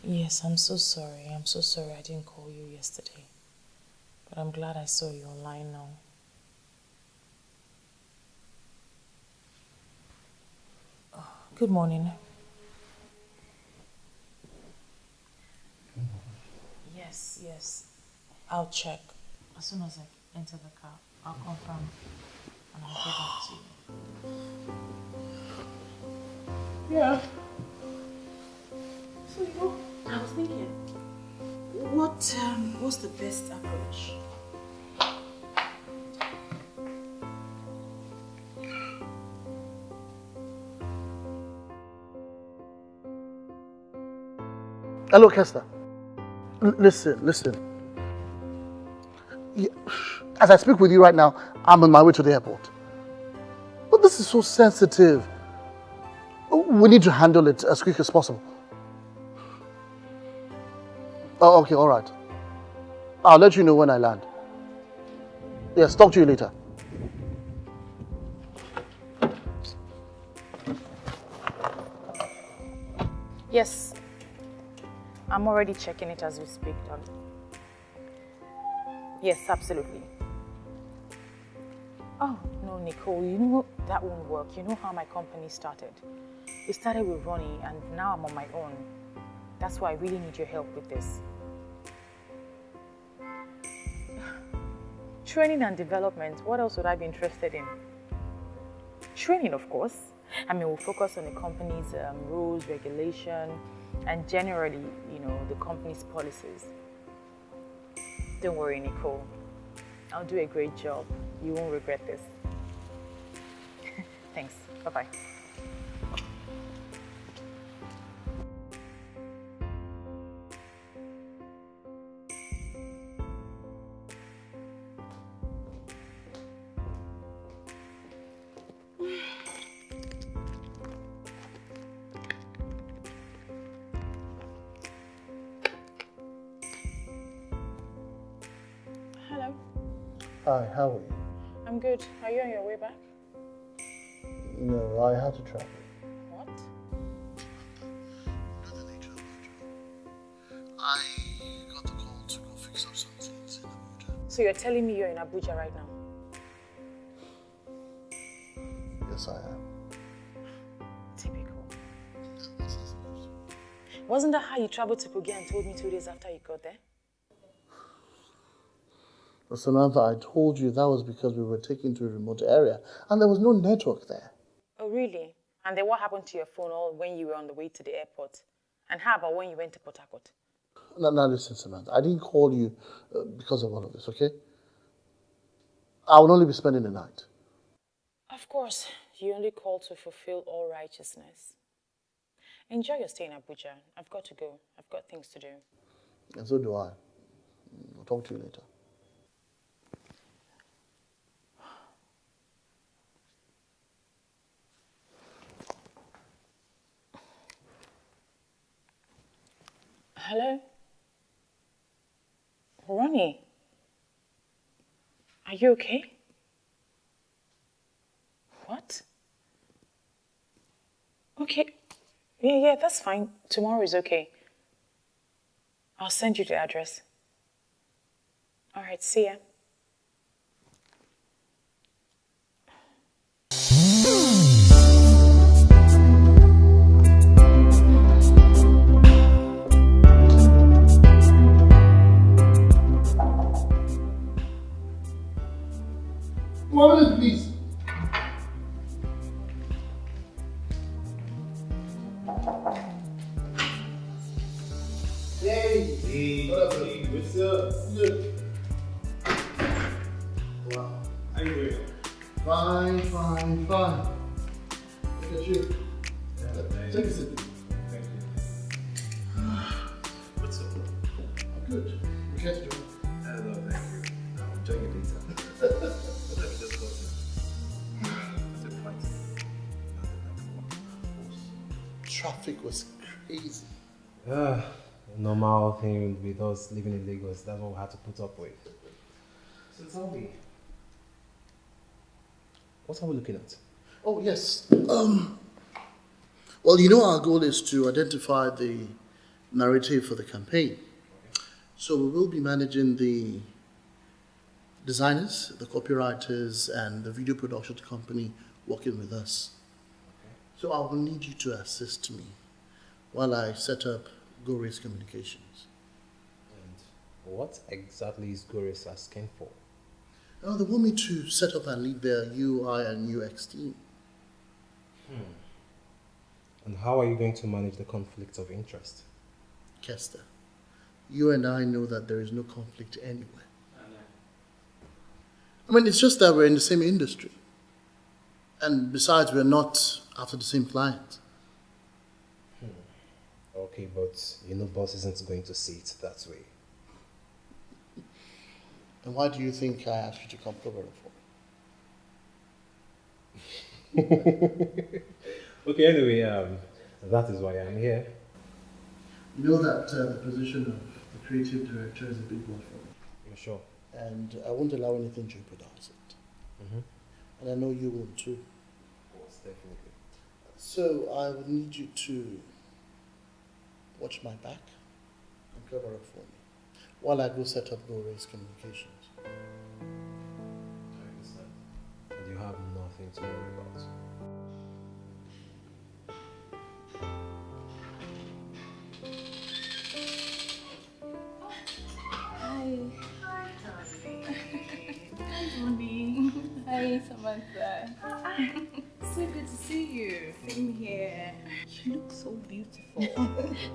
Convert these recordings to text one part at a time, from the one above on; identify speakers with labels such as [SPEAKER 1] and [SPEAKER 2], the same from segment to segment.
[SPEAKER 1] Yes, I'm so sorry. I'm so sorry I didn't call you yesterday. But I'm glad I saw you online now. Good morning. Yes. I'll check. As soon as I enter the car, I'll confirm and I'll get back to you. Yeah. So, I was thinking, what's the best approach?
[SPEAKER 2] Hello, Kester. Listen. Yeah, as I speak with you right now, I'm on my way to the airport. But this is so sensitive. We need to handle it as quick as possible. Oh, okay, all right. I'll let you know when I land. Yes, talk to you later.
[SPEAKER 1] Yes. I'm already checking it as we speak, darling. Yes, absolutely. Oh, no, Nicole, you know that won't work. You know how my company started. We started with Ronnie and now I'm on my own. That's why I really need your help with this. Training and development, what else would I be interested in? Training, of course. I mean, we'll focus on the company's rules, regulation, and generally, the company's policies. Don't worry, Nicole. I'll do a great job. You won't regret this. Thanks. Bye-bye.
[SPEAKER 2] Hi, how are you?
[SPEAKER 1] I'm good. Are you on your way back?
[SPEAKER 2] No, I had to travel.
[SPEAKER 1] What?
[SPEAKER 2] You know the nature of my job. I got the call to go fix up some things in Abuja.
[SPEAKER 1] So you're telling me you're in Abuja right now?
[SPEAKER 2] Yes, I am.
[SPEAKER 1] Typical. Wasn't that how you traveled to Kogi and told me 2 days after you got there?
[SPEAKER 2] But Samantha, I told you that was because we were taken to a remote area and there was no network there.
[SPEAKER 1] Oh, really? And then what happened to your phone all when you were on the way to the airport? And how about when you went to Port Harcourt?
[SPEAKER 2] Now listen, Samantha, I didn't call you because of all of this, okay? I will only be spending the night.
[SPEAKER 1] Of course, you only called to fulfill all righteousness. Enjoy your stay in Abuja. I've got to go. I've got things to do.
[SPEAKER 2] And so do I. I'll talk to you later.
[SPEAKER 1] Hello? Ronnie? Are you okay? What? Okay. Yeah, that's fine. Tomorrow is okay. I'll send you the address. All right, see ya.
[SPEAKER 2] One minute, please. Hey, what's up? Good. Wow. How you doing? Fine. Look at you. Yeah, take a seat. Thank you. What's up? I'm good. We can't do it.
[SPEAKER 3] Hello, thank you. I'm enjoying your data. Let me just go to the flight.
[SPEAKER 2] Traffic was crazy.
[SPEAKER 3] Normal thing with us living in Lagos. That's what we had to put up with. So tell me, what are we looking at?
[SPEAKER 2] Oh, yes. Well, you know our goal is to identify the narrative for the campaign. So we will be managing the designers, the copywriters, and the video production company working with us. So I will need you to assist me while I set up Gore's communications.
[SPEAKER 3] And what exactly is Gore's asking for?
[SPEAKER 2] Now, they want me to set up and lead their UI and UX team.
[SPEAKER 3] And how are you going to manage the conflict of interest?
[SPEAKER 2] Kester, you and I know that there is no conflict anywhere. I mean, it's just that we're in the same industry. And besides, we're not after the same client.
[SPEAKER 3] Okay, but you know boss isn't going to see it that way.
[SPEAKER 2] And why do you think I asked you to come cover it for?
[SPEAKER 3] Okay, anyway, that is why I'm here.
[SPEAKER 2] You know that the position of the creative director is a big one for me.
[SPEAKER 3] You're sure?
[SPEAKER 2] And I won't allow anything to jeopardize it. And I know you won't too.
[SPEAKER 3] Of course, definitely.
[SPEAKER 2] So I would need you to watch my back and cover up for me while I go set up Gore's communications.
[SPEAKER 3] I understand. And you have nothing to worry about.
[SPEAKER 4] Hi. Hi, darling. Hi, Bonnie. Hi, Samantha.
[SPEAKER 1] So good to see you.
[SPEAKER 4] Same here. You look so beautiful.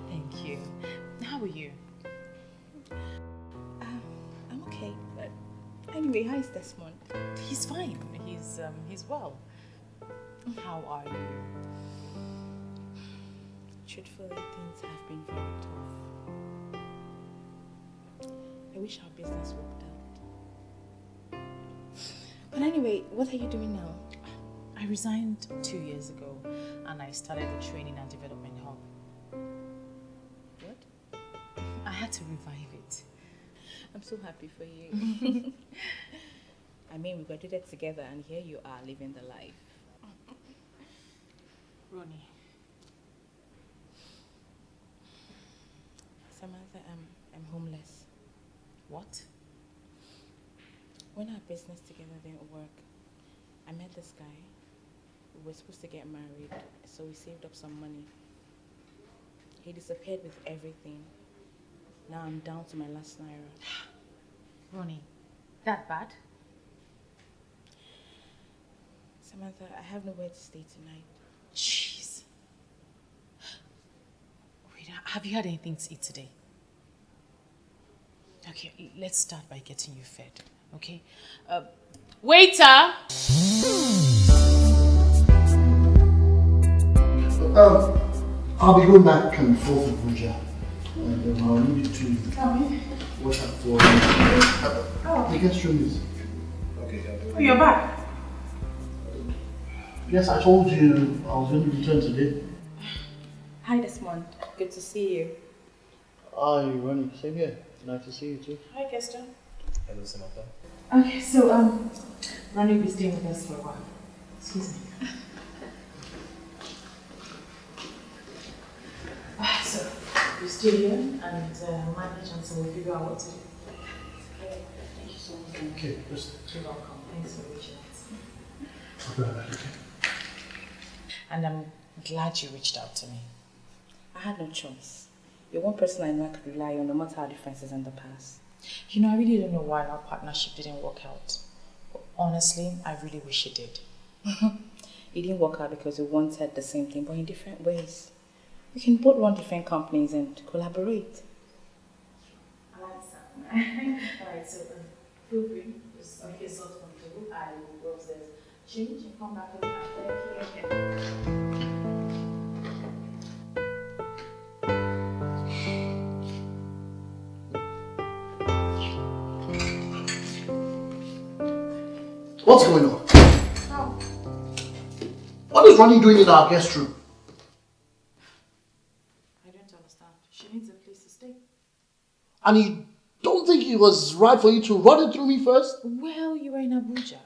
[SPEAKER 1] Thank you. How are you?
[SPEAKER 4] I'm okay, but anyway, how is Desmond?
[SPEAKER 1] He's fine. He's well. How are you?
[SPEAKER 4] Truthfully, things have been very tough. I wish our business worked out. But anyway, what are you doing now?
[SPEAKER 1] I resigned 2 years ago and I started the training and development hub.
[SPEAKER 4] What?
[SPEAKER 1] I had to revive it.
[SPEAKER 4] I'm so happy for you. I mean, we graduated together and here you are living the life.
[SPEAKER 1] Ronnie.
[SPEAKER 4] Samantha, I'm homeless.
[SPEAKER 1] What?
[SPEAKER 4] When our business together didn't work, I met this guy. We were supposed to get married, so we saved up some money. He disappeared with everything. Now I'm down to my last naira.
[SPEAKER 1] Ronnie, that bad?
[SPEAKER 4] Samantha, I have nowhere to stay tonight.
[SPEAKER 1] Jeez. Wait, have you had anything to eat today? Okay, let's start by getting you fed, okay? Waiter!
[SPEAKER 2] I'll be going back and forth with Abuja. And I'll need you to watch out for the guest room is.
[SPEAKER 3] Okay,
[SPEAKER 1] Oh, you're back?
[SPEAKER 2] Yes, I told you I was going to return today.
[SPEAKER 4] Hi, Desmond. Good to see you.
[SPEAKER 2] Hi, Ronnie. Same here. Nice to see you too.
[SPEAKER 1] Hi, Kester.
[SPEAKER 3] Hello, Samantha.
[SPEAKER 1] Okay, so, Ronnie will be staying with us for a while. Excuse me. So, you stay here and manage until we figure out what to do. Okay, thank you so much.
[SPEAKER 2] Okay, just.
[SPEAKER 1] You're welcome. Thanks for reaching out.
[SPEAKER 2] I'll be right back, okay?
[SPEAKER 1] And I'm glad you reached out to me.
[SPEAKER 4] I had no choice. You're one person I know I could rely on no matter our differences in the past.
[SPEAKER 1] You know, I really don't know why our partnership didn't work out. But honestly, I really wish it did.
[SPEAKER 4] It didn't work out because we wanted the same thing, but in different ways. We can both run different companies and collaborate.
[SPEAKER 1] I like that. Alright, so feel free. Just make yourself comfortable. I will go upstairs. Change and come back and thank you.
[SPEAKER 2] What's going on?
[SPEAKER 1] Oh.
[SPEAKER 2] What is Ronnie doing in our guest room?
[SPEAKER 1] I don't understand. She needs a place to stay.
[SPEAKER 2] And you don't think it was right for you to run it through me first?
[SPEAKER 1] Well, you were in Abuja.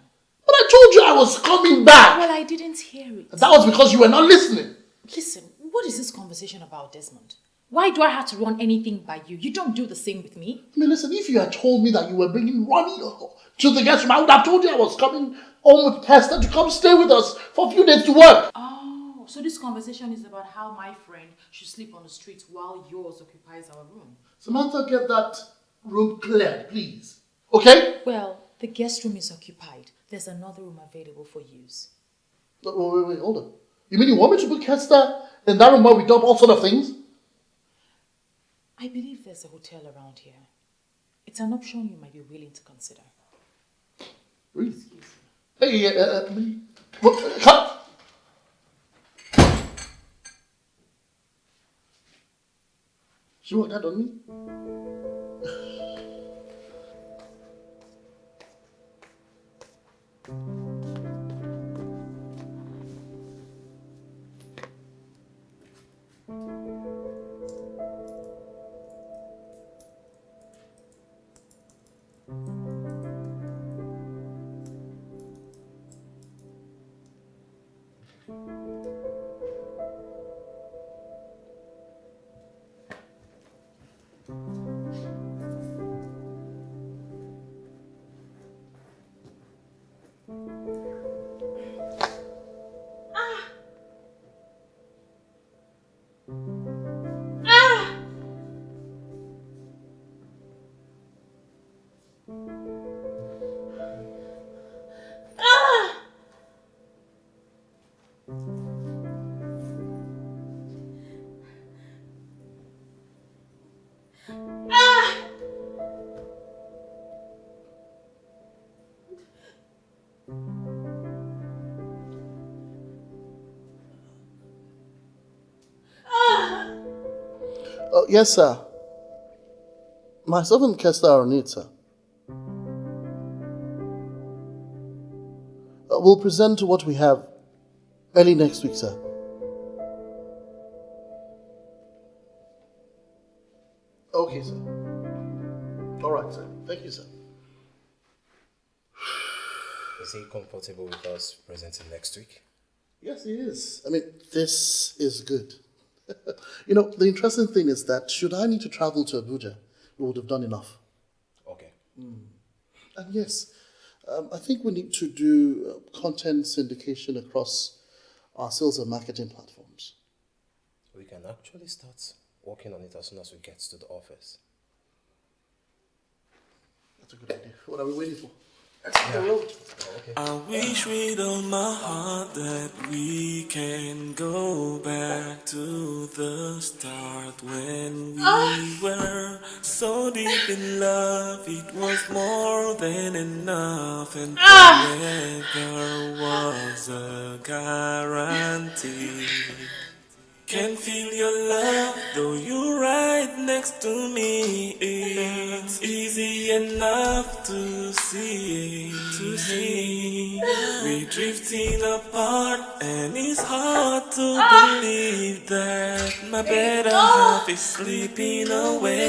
[SPEAKER 2] But I told you I was coming back.
[SPEAKER 1] Well, I didn't hear it.
[SPEAKER 2] That was because you were not listening.
[SPEAKER 1] Listen, what is this conversation about, Desmond? Why do I have to run anything by you? You don't do the same with me.
[SPEAKER 2] I mean, listen, if you had told me that you were bringing Ronnie to the guest room, I would have told you I was coming home with Hester to come stay with us for a few days to work.
[SPEAKER 1] Oh, so this conversation is about how my friend should sleep on the street while yours occupies our room.
[SPEAKER 2] Samantha, get that room cleared, please. Okay?
[SPEAKER 1] Well, the guest room is occupied. There's another room available for use.
[SPEAKER 2] Wait, hold on. You mean you want me to book Hester in that room where we dump all sort of things?
[SPEAKER 1] I believe there's a hotel around here. It's an option you might be willing to consider.
[SPEAKER 2] Really? Hey, come. She walked out on me? Yes, sir. Myself and Kester are on it, sir. We'll present what we have early next week, sir. Okay, sir. All right, sir. Thank you, sir.
[SPEAKER 3] Is he comfortable with us presenting next week?
[SPEAKER 2] Yes, he is. I mean, this is good. You know, the interesting thing is that should I need to travel to Abuja, we would have done enough.
[SPEAKER 3] Okay.
[SPEAKER 2] And yes, I think we need to do content syndication across our sales and marketing platforms.
[SPEAKER 3] We can actually start working on it as soon as we get to the office.
[SPEAKER 2] That's a good idea. What are we waiting for?
[SPEAKER 3] Okay.
[SPEAKER 5] I wish with all my heart that we can go back to the start when we were so deep in love. It was more than enough, and forever was a guarantee. Can feel your love, though you're right next to me. It's easy enough to see. We're drifting apart, and it's hard to believe that my better half is slipping away.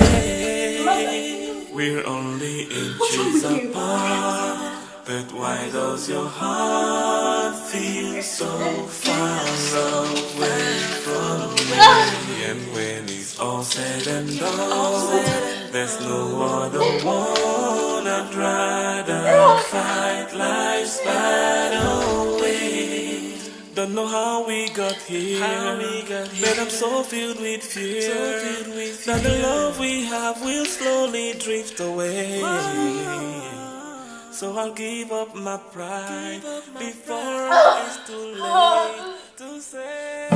[SPEAKER 5] We're only inches apart. But why does your heart feel so far away from me? And when it's all said and done, there's no other one I'd rather fight life's battle with. Don't know how we got here, but I'm so filled with fear that the love we have will slowly drift away. So I'll give up my pride before it's too late to say.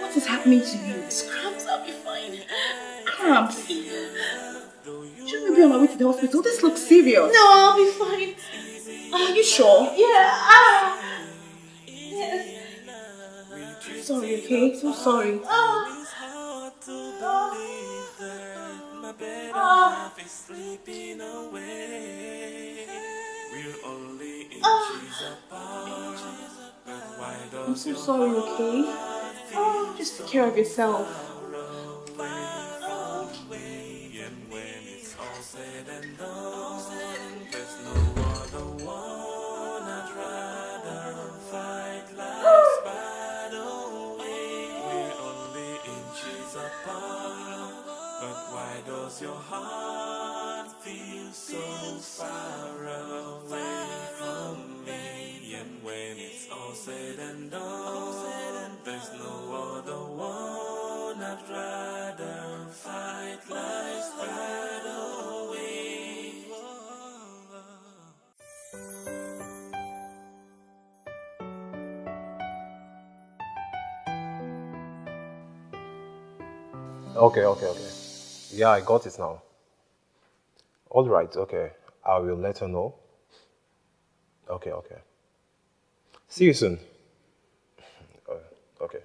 [SPEAKER 4] What is happening to you? It's cramps, I'll be fine. Cramps. Shouldn't be on my way to the hospital? This looks serious. No, I'll be fine. Are you sure? Yeah. Yes. Sorry, okay? So sorry.
[SPEAKER 5] Is slipping away. We're only inches apart. But why
[SPEAKER 4] I'm so sorry, okay? Just take care of yourself.
[SPEAKER 5] And when it's all said and done, there's no other one I'd rather fight life's battle with. We're only inches why does your heart feel so far away from me? And when it's all said and done, there's no other one I'd rather fight life's battle with.
[SPEAKER 3] Okay. Yeah, I got it now. All right, okay. I will let her know. Okay. See you soon. Okay.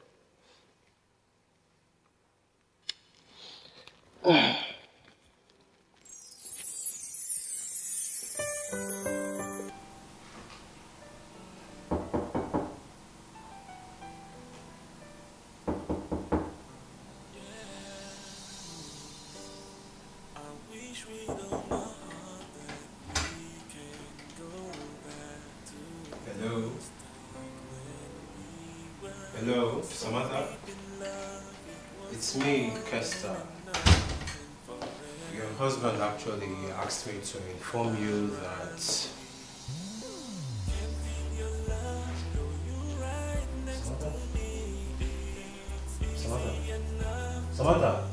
[SPEAKER 3] Hello, Samantha? It's me, Kester. Your husband actually asked me to inform you that... Samantha?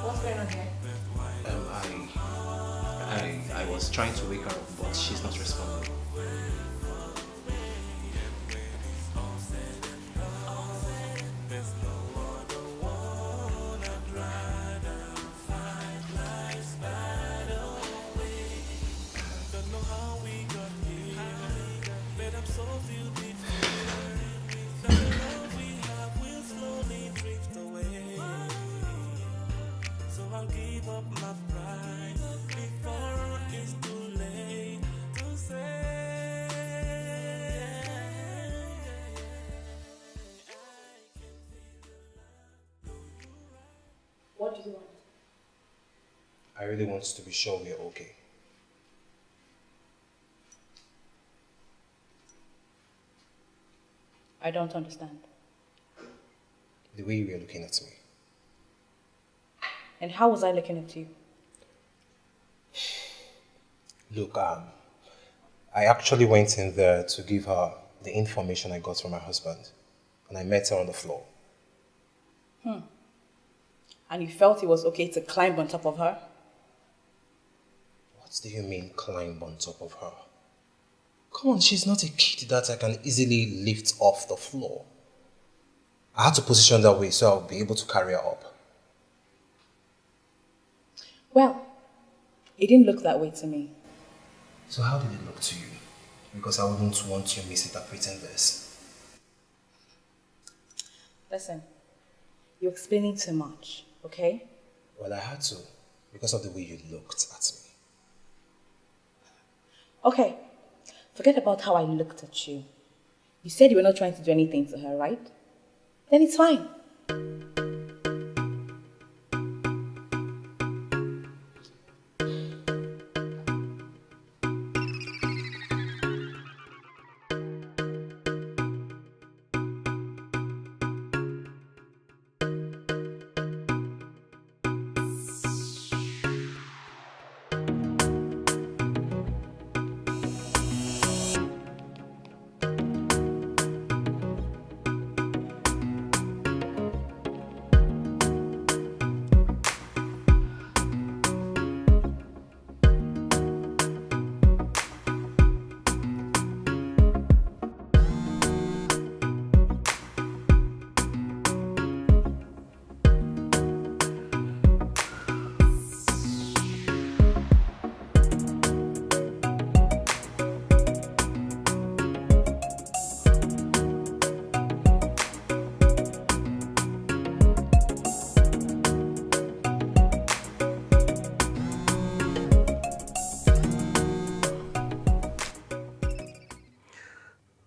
[SPEAKER 4] What's going on here?
[SPEAKER 3] I was trying to wake her up, but she's not responding.
[SPEAKER 4] What do you want?
[SPEAKER 3] I really want to be sure we're okay.
[SPEAKER 4] I don't understand.
[SPEAKER 3] The way you were looking at me.
[SPEAKER 4] And how was I looking at you?
[SPEAKER 3] Look, I actually went in there to give her the information I got from my husband. And I met her on the floor.
[SPEAKER 4] And you felt it was okay to climb on top of her?
[SPEAKER 3] What do you mean, climb on top of her? Come on, she's not a kid that I can easily lift off the floor. I had to position that way so I'll be able to carry her up.
[SPEAKER 4] Well, it didn't look that way to me.
[SPEAKER 3] So how did it look to you? Because I wouldn't want you misinterpreting this.
[SPEAKER 4] Listen, you're explaining too much, okay?
[SPEAKER 3] Well, I had to, because of the way you looked at me.
[SPEAKER 4] Okay, forget about how I looked at you. You said you were not trying to do anything to her, right? Then it's fine.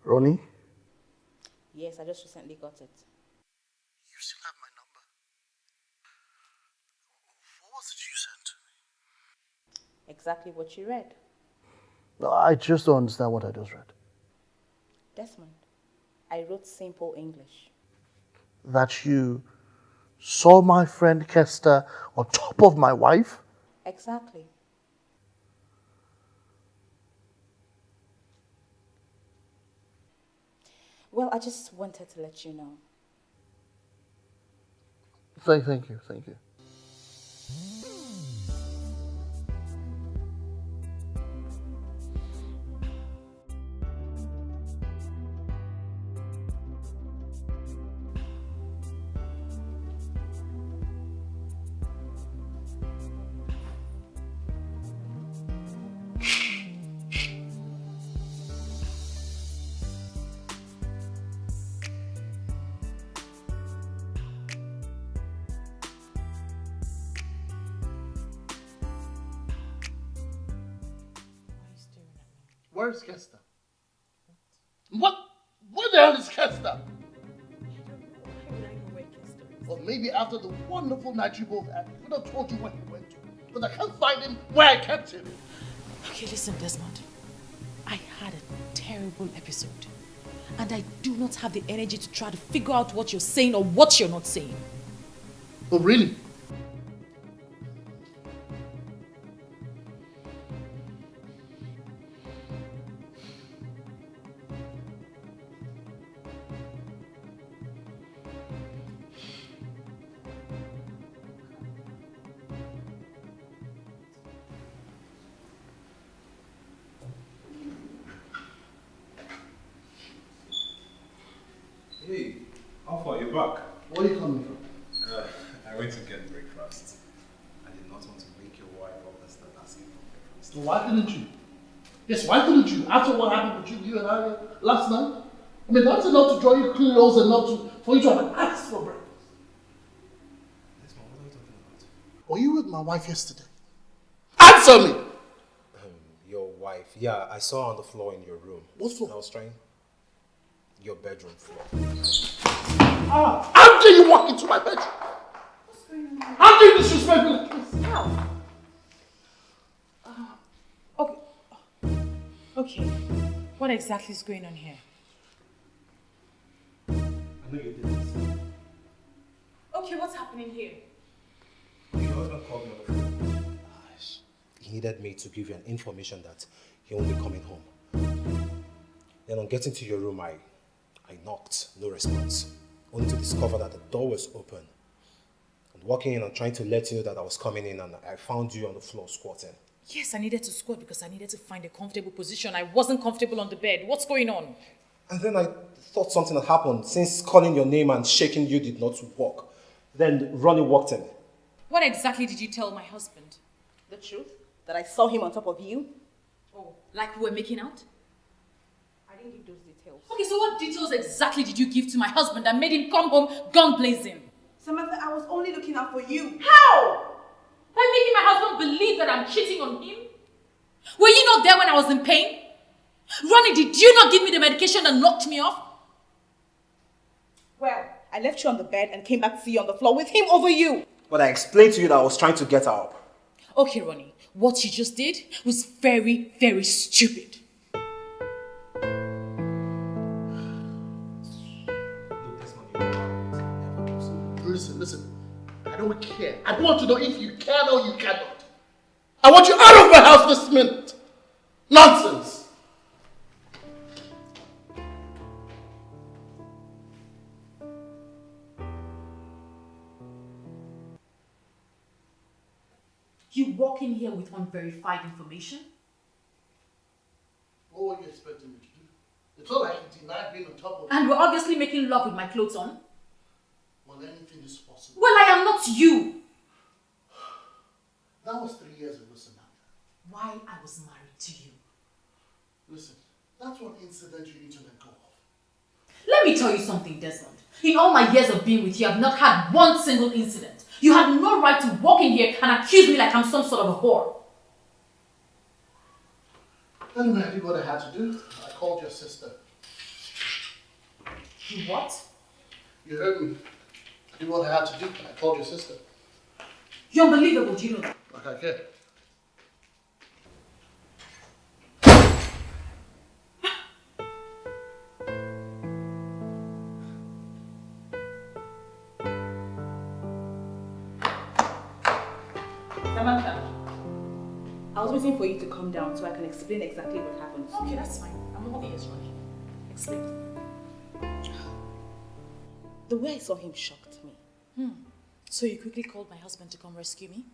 [SPEAKER 2] Ronnie?
[SPEAKER 4] Yes, I just recently got it.
[SPEAKER 2] You still have my number? What was it you sent?
[SPEAKER 4] Exactly what you read.
[SPEAKER 2] No, I just don't understand what I just read.
[SPEAKER 4] Desmond, I wrote simple English.
[SPEAKER 2] That you saw my friend Kester on top of my wife?
[SPEAKER 4] Exactly. Well, I just wanted to let you know.
[SPEAKER 2] Thank you. Where's Kester? What? Where the hell is Kester? Well, maybe after the wonderful night you both had, I could have told you where he went to. But I can't find him where I kept him.
[SPEAKER 1] Okay, listen, Desmond. I had a terrible episode. And I do not have the energy to try to figure out what you're saying or what you're not saying.
[SPEAKER 2] Oh, really?
[SPEAKER 3] Hey, how far are you back?
[SPEAKER 2] Where are you coming from?
[SPEAKER 3] I went to get breakfast. I did not want to wake your wife up and start asking for breakfast.
[SPEAKER 2] So why couldn't you? Yes, why couldn't you? After what happened between you and I last night? I mean, that's enough to draw you close enough for you to have asked for breakfast.
[SPEAKER 3] Yes, Mom, what are you talking about?
[SPEAKER 2] Were you with my wife yesterday? Answer me!
[SPEAKER 3] Your wife. Yeah, I saw her on the floor in your room.
[SPEAKER 2] What floor?
[SPEAKER 3] I was trying. Your bedroom floor.
[SPEAKER 2] How dare you walk into my bedroom? What's going on? How dare you disrespect me like this?
[SPEAKER 1] How? Okay. What exactly is going on here?
[SPEAKER 3] I know you did this.
[SPEAKER 1] Okay, what's happening here?
[SPEAKER 3] Your husband called me on the phone. He needed me to give you an information that he won't be coming home. Then on getting to your room, I knocked, no response. Only to discover that the door was open. And walking in and trying to let you know that I was coming in, and I found you on the floor squatting.
[SPEAKER 1] Yes, I needed to squat because I needed to find a comfortable position. I wasn't comfortable on the bed. What's going on?
[SPEAKER 3] And then I thought something had happened since calling your name and shaking you did not work. Then Ronnie walked in.
[SPEAKER 1] What exactly did you tell my husband?
[SPEAKER 4] The truth? That I saw him on top of you?
[SPEAKER 1] Oh, like we were making out?
[SPEAKER 4] I didn't give those details.
[SPEAKER 1] Okay, so what details exactly did you give to my husband that made him come home gun blazing?
[SPEAKER 4] Samantha, I was only looking out for you.
[SPEAKER 1] How? By making my husband believe that I'm cheating on him? Were you not there when I was in pain? Ronnie, did you not give me the medication that knocked me off?
[SPEAKER 4] Well, I left you on the bed and came back to see you on the floor with him over you.
[SPEAKER 3] But I explained to you that I was trying to get her up.
[SPEAKER 1] Okay, Ronnie, what you just did was very, very stupid.
[SPEAKER 2] Listen. I don't care. I want to know if you can or you cannot. I want you out of my house this minute. Nonsense.
[SPEAKER 1] You walk in here with unverified information?
[SPEAKER 2] What were you expecting me to do? It's not like you denied being on top of
[SPEAKER 1] And we're obviously making love with my clothes on.
[SPEAKER 2] Well, anything is possible.
[SPEAKER 1] Well, I am not you.
[SPEAKER 2] That was 3 years ago, Samantha.
[SPEAKER 1] Why I was married to you.
[SPEAKER 2] Listen, that's one incident you need to let go of.
[SPEAKER 1] Let me tell you something, Desmond. In all my years of being with you, I've not had one single incident. You had no right to walk in here and accuse me like I'm some sort of a whore.
[SPEAKER 2] Anyway, I did what I had to do. I called your sister.
[SPEAKER 1] You what?
[SPEAKER 2] You heard me. I did what I had to do. I called your sister.
[SPEAKER 1] You're unbelievable, do you know that?
[SPEAKER 2] Like I care.
[SPEAKER 4] Samantha, I was waiting for you to come down so I can explain exactly what happened.
[SPEAKER 1] Okay, that's fine. I'm all ears, Ronnie. Explain.
[SPEAKER 4] The way I saw him shocked me.
[SPEAKER 1] So you quickly called my husband to come rescue me?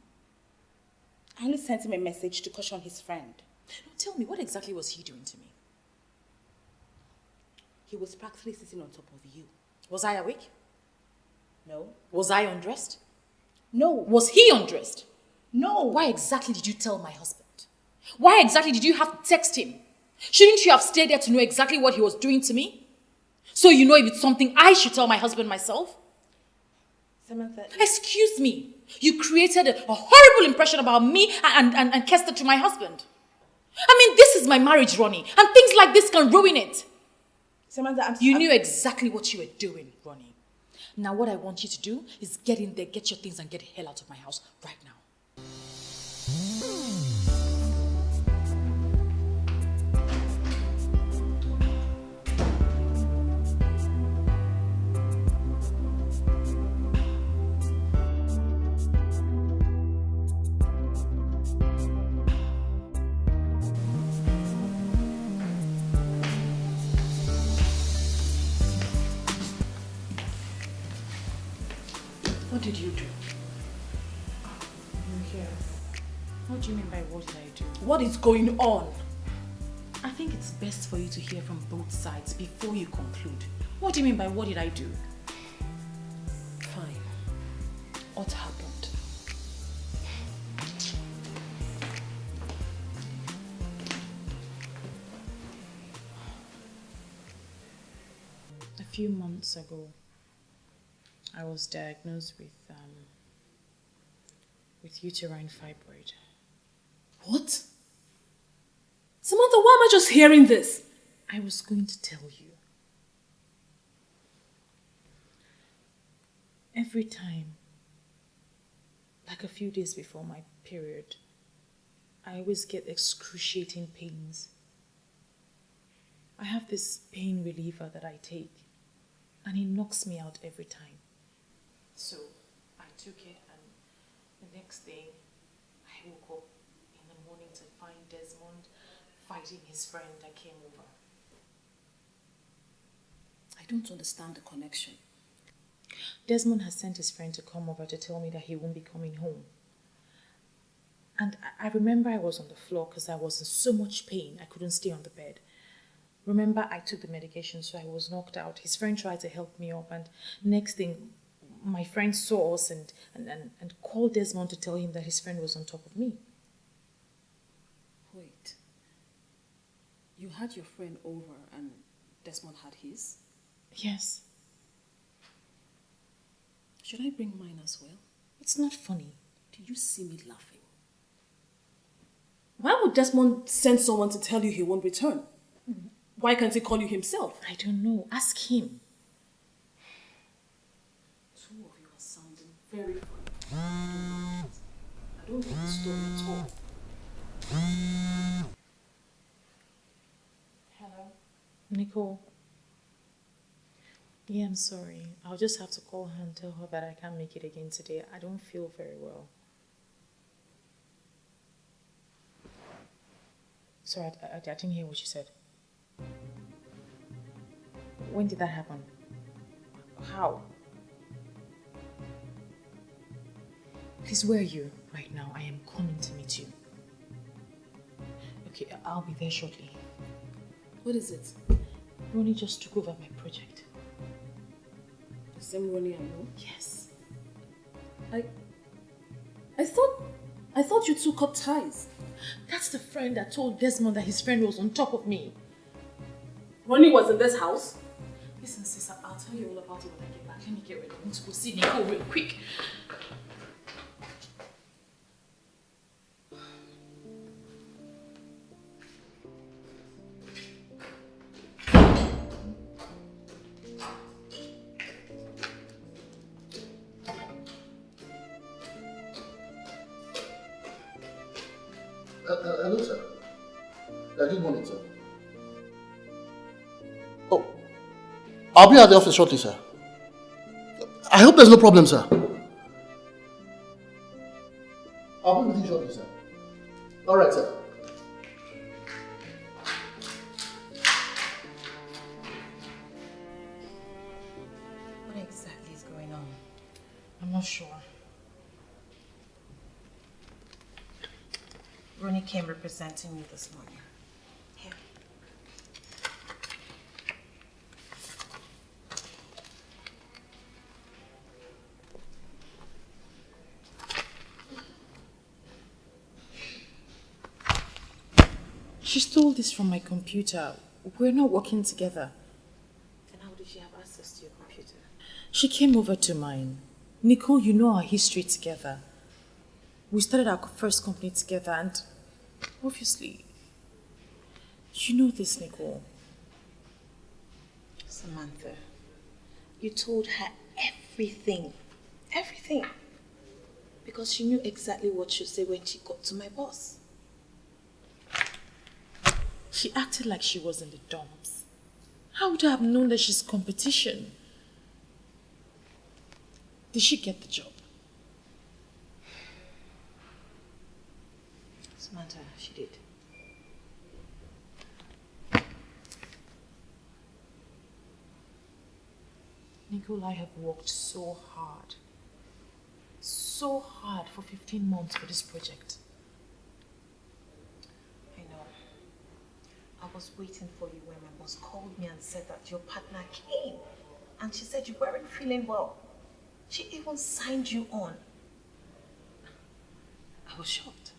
[SPEAKER 4] I only sent him a message to caution his friend.
[SPEAKER 1] No, tell me, what exactly was he doing to me?
[SPEAKER 4] He was practically sitting on top of you.
[SPEAKER 1] Was I awake?
[SPEAKER 4] No.
[SPEAKER 1] Was I undressed?
[SPEAKER 4] No.
[SPEAKER 1] Was he undressed?
[SPEAKER 4] No.
[SPEAKER 1] Why exactly did you tell my husband? Why exactly did you have to text him? Shouldn't you have stayed there to know exactly what he was doing to me? So you know if it's something I should tell my husband myself?
[SPEAKER 4] Samantha...
[SPEAKER 1] Excuse me. You created a horrible impression about me and cast it to my husband. I mean, this is my marriage, Ronnie, and things like this can ruin it.
[SPEAKER 4] Samantha,
[SPEAKER 1] You knew exactly what you were doing, Ronnie. Now what I want you to do is get in there, get your things, and get the hell out of my house right now. What did you do?
[SPEAKER 4] You're here.
[SPEAKER 1] What do you mean by what did I do?
[SPEAKER 4] What is going on?
[SPEAKER 1] I think it's best for you to hear from both sides before you conclude. What do you mean by what did I do?
[SPEAKER 4] Fine.
[SPEAKER 1] What happened? A few months ago, I was diagnosed with uterine fibroid.
[SPEAKER 4] What? Samantha, why am I just hearing this?
[SPEAKER 1] I was going to tell you. Every time, like a few days before my period, I always get excruciating pains. I have this pain reliever that I take, and it knocks me out every time. So I took it, and the next day I woke up in the morning to find Desmond fighting his friend that came over.
[SPEAKER 4] I don't understand the connection.
[SPEAKER 1] Desmond has sent his friend to come over to tell me that he won't be coming home. And I remember I was on the floor because I was in so much pain I couldn't stay on the bed. Remember, I took the medication, so I was knocked out. His friend tried to help me up, and next thing, my friend saw us and called Desmond to tell him that his friend was on top of me.
[SPEAKER 4] Wait. You had your friend over and Desmond had his?
[SPEAKER 1] Yes.
[SPEAKER 4] Should I bring mine as well?
[SPEAKER 1] It's not funny.
[SPEAKER 4] Do you see me laughing? Why would Desmond send someone to tell you he won't return? Why can't he call you himself?
[SPEAKER 1] I don't know. Ask him.
[SPEAKER 4] Two of you are sounding very funny. I don't get the story at all.
[SPEAKER 1] Hello? Nicole? Yeah, I'm sorry. I'll just have to call her and tell her that I can't make it again today. I don't feel very well. Sorry, I didn't hear what you said. When did that happen? How? Please, where are you right now? I am coming to meet you. Okay, I'll be there shortly.
[SPEAKER 4] What is it?
[SPEAKER 1] Ronnie just took over my project.
[SPEAKER 4] The same Ronnie I know?
[SPEAKER 1] Yes.
[SPEAKER 4] I thought you two cut ties.
[SPEAKER 1] That's the friend that told Desmond that his friend was on top of me.
[SPEAKER 4] Ronnie was in this house?
[SPEAKER 1] Listen, sister, I'll tell you all about it when I get back. Let me get ready. I want to go see Nicole real quick.
[SPEAKER 2] Hello, sir. Good morning, sir. Oh, I'll be at the office shortly, sir. I hope there's no problem, sir. I'll be with you shortly, sir. All right, sir.
[SPEAKER 4] What exactly is going on?
[SPEAKER 1] I'm not sure.
[SPEAKER 4] Ronnie came representing me this morning. Here.
[SPEAKER 1] She stole this from my computer. We're not working together.
[SPEAKER 4] Then how did she have access to your computer?
[SPEAKER 1] She came over to mine. Nicole, you know our history together. We started our first company together and obviously, you know this, Nicole.
[SPEAKER 4] Samantha, you told her everything. Everything. Because she knew exactly what she'd say when she got to my boss.
[SPEAKER 1] She acted like she was in the dumps. How would I have known that she's competition? Did she get the job?
[SPEAKER 4] Samantha, she did.
[SPEAKER 1] Nicole, I have worked so hard for 15 months for this project.
[SPEAKER 4] I know. I was waiting for you when my boss called me and said that your partner came. And she said you weren't feeling well. She even signed you on. I was shocked.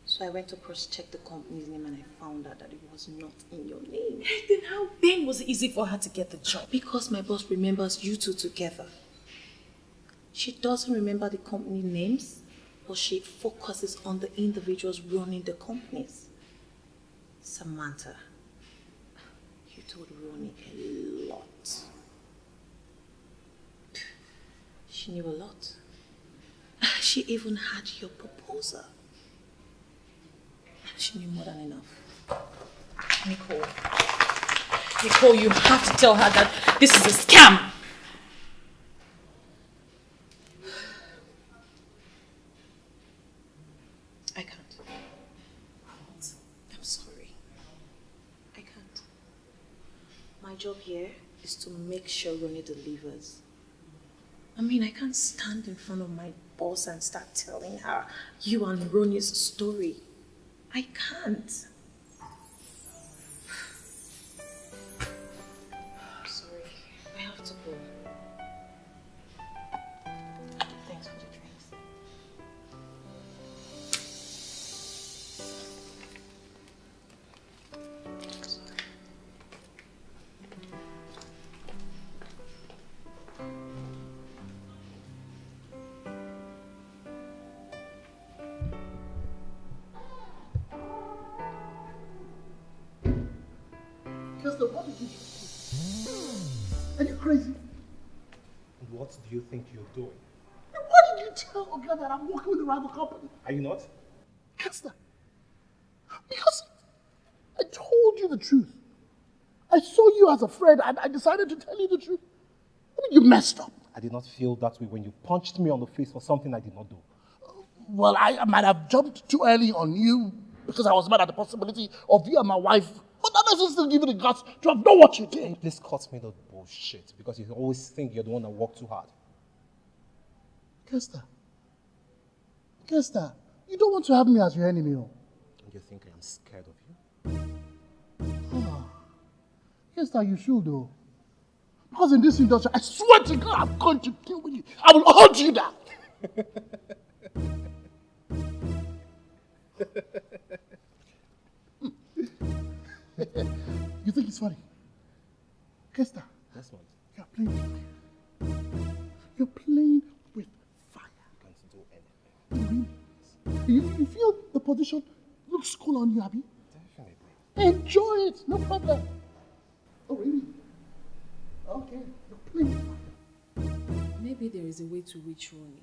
[SPEAKER 4] So I went to cross-check the company's name and I found out that it was not in your name.
[SPEAKER 1] Then how then was it easy for her to get the job?
[SPEAKER 4] Because my boss remembers you two together. She doesn't remember the company names, but she focuses on the individuals running the companies. Samantha, you told Ronnie a lot. She knew a lot. She even had your proposal. She knew more than enough.
[SPEAKER 1] Nicole, you have to tell her that this is a scam.
[SPEAKER 4] I can't. I'm sorry. I can't. My job here is to make sure Ronnie delivers. I mean, I can't stand in front of my boss and start telling her you and Ronnie's story. I can't. I'm sorry. I have to go. Thanks for the drinks. I'm sorry.
[SPEAKER 2] Kester, what did you do? Are you crazy?
[SPEAKER 3] What do you think you're doing?
[SPEAKER 2] Why did you tell Oga that I'm working with a rival company?
[SPEAKER 3] Are you not?
[SPEAKER 2] Kester, because I told you the truth. I saw you as a friend and I decided to tell you the truth. I mean, you messed up.
[SPEAKER 3] I did not feel that way when you punched me on the face for something I did not do.
[SPEAKER 2] Well, I might have jumped too early on you because I was mad at the possibility of you and my wife. But that doesn't still give you the guts to have done what you did.
[SPEAKER 3] Hey, please cut me that bullshit because you always think you're the one that worked too hard.
[SPEAKER 2] Kester, you don't want to have me as your enemy. Oh.
[SPEAKER 3] And you think I am scared of you?
[SPEAKER 2] Oh. Kester, you should though. Because in this industry, I swear to God, I'm going to kill you. I will hold you down. You think it's funny? Kester,
[SPEAKER 3] That's one.
[SPEAKER 2] you're playing with fire. You're playing with fire.
[SPEAKER 3] You can't do anything.
[SPEAKER 2] You feel the position looks cool on you, Abby?
[SPEAKER 3] Definitely.
[SPEAKER 2] Enjoy it, no problem. Oh, really? Okay, you're playing with fire.
[SPEAKER 6] Maybe there is a way to reach Ronnie.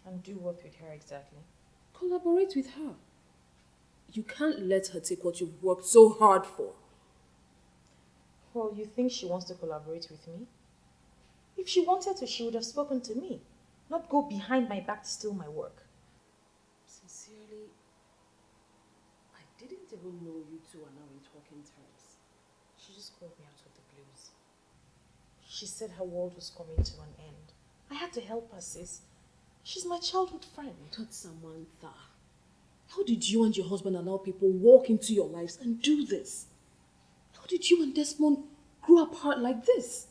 [SPEAKER 1] And do what with her exactly?
[SPEAKER 6] Collaborate with her. You can't let her take what you've worked so hard for.
[SPEAKER 1] Well, you think she wants to collaborate with me? If she wanted to, she would have spoken to me, not go behind my back to steal my work.
[SPEAKER 6] Sincerely, I didn't even know you two are now in talking terms.
[SPEAKER 1] She just called me out of the blues. She said her world was coming to an end. I had to help her, sis. She's my childhood friend.
[SPEAKER 6] But Samantha, how did you and your husband allow people walk into your lives and do this? How did you and Desmond grow apart like this?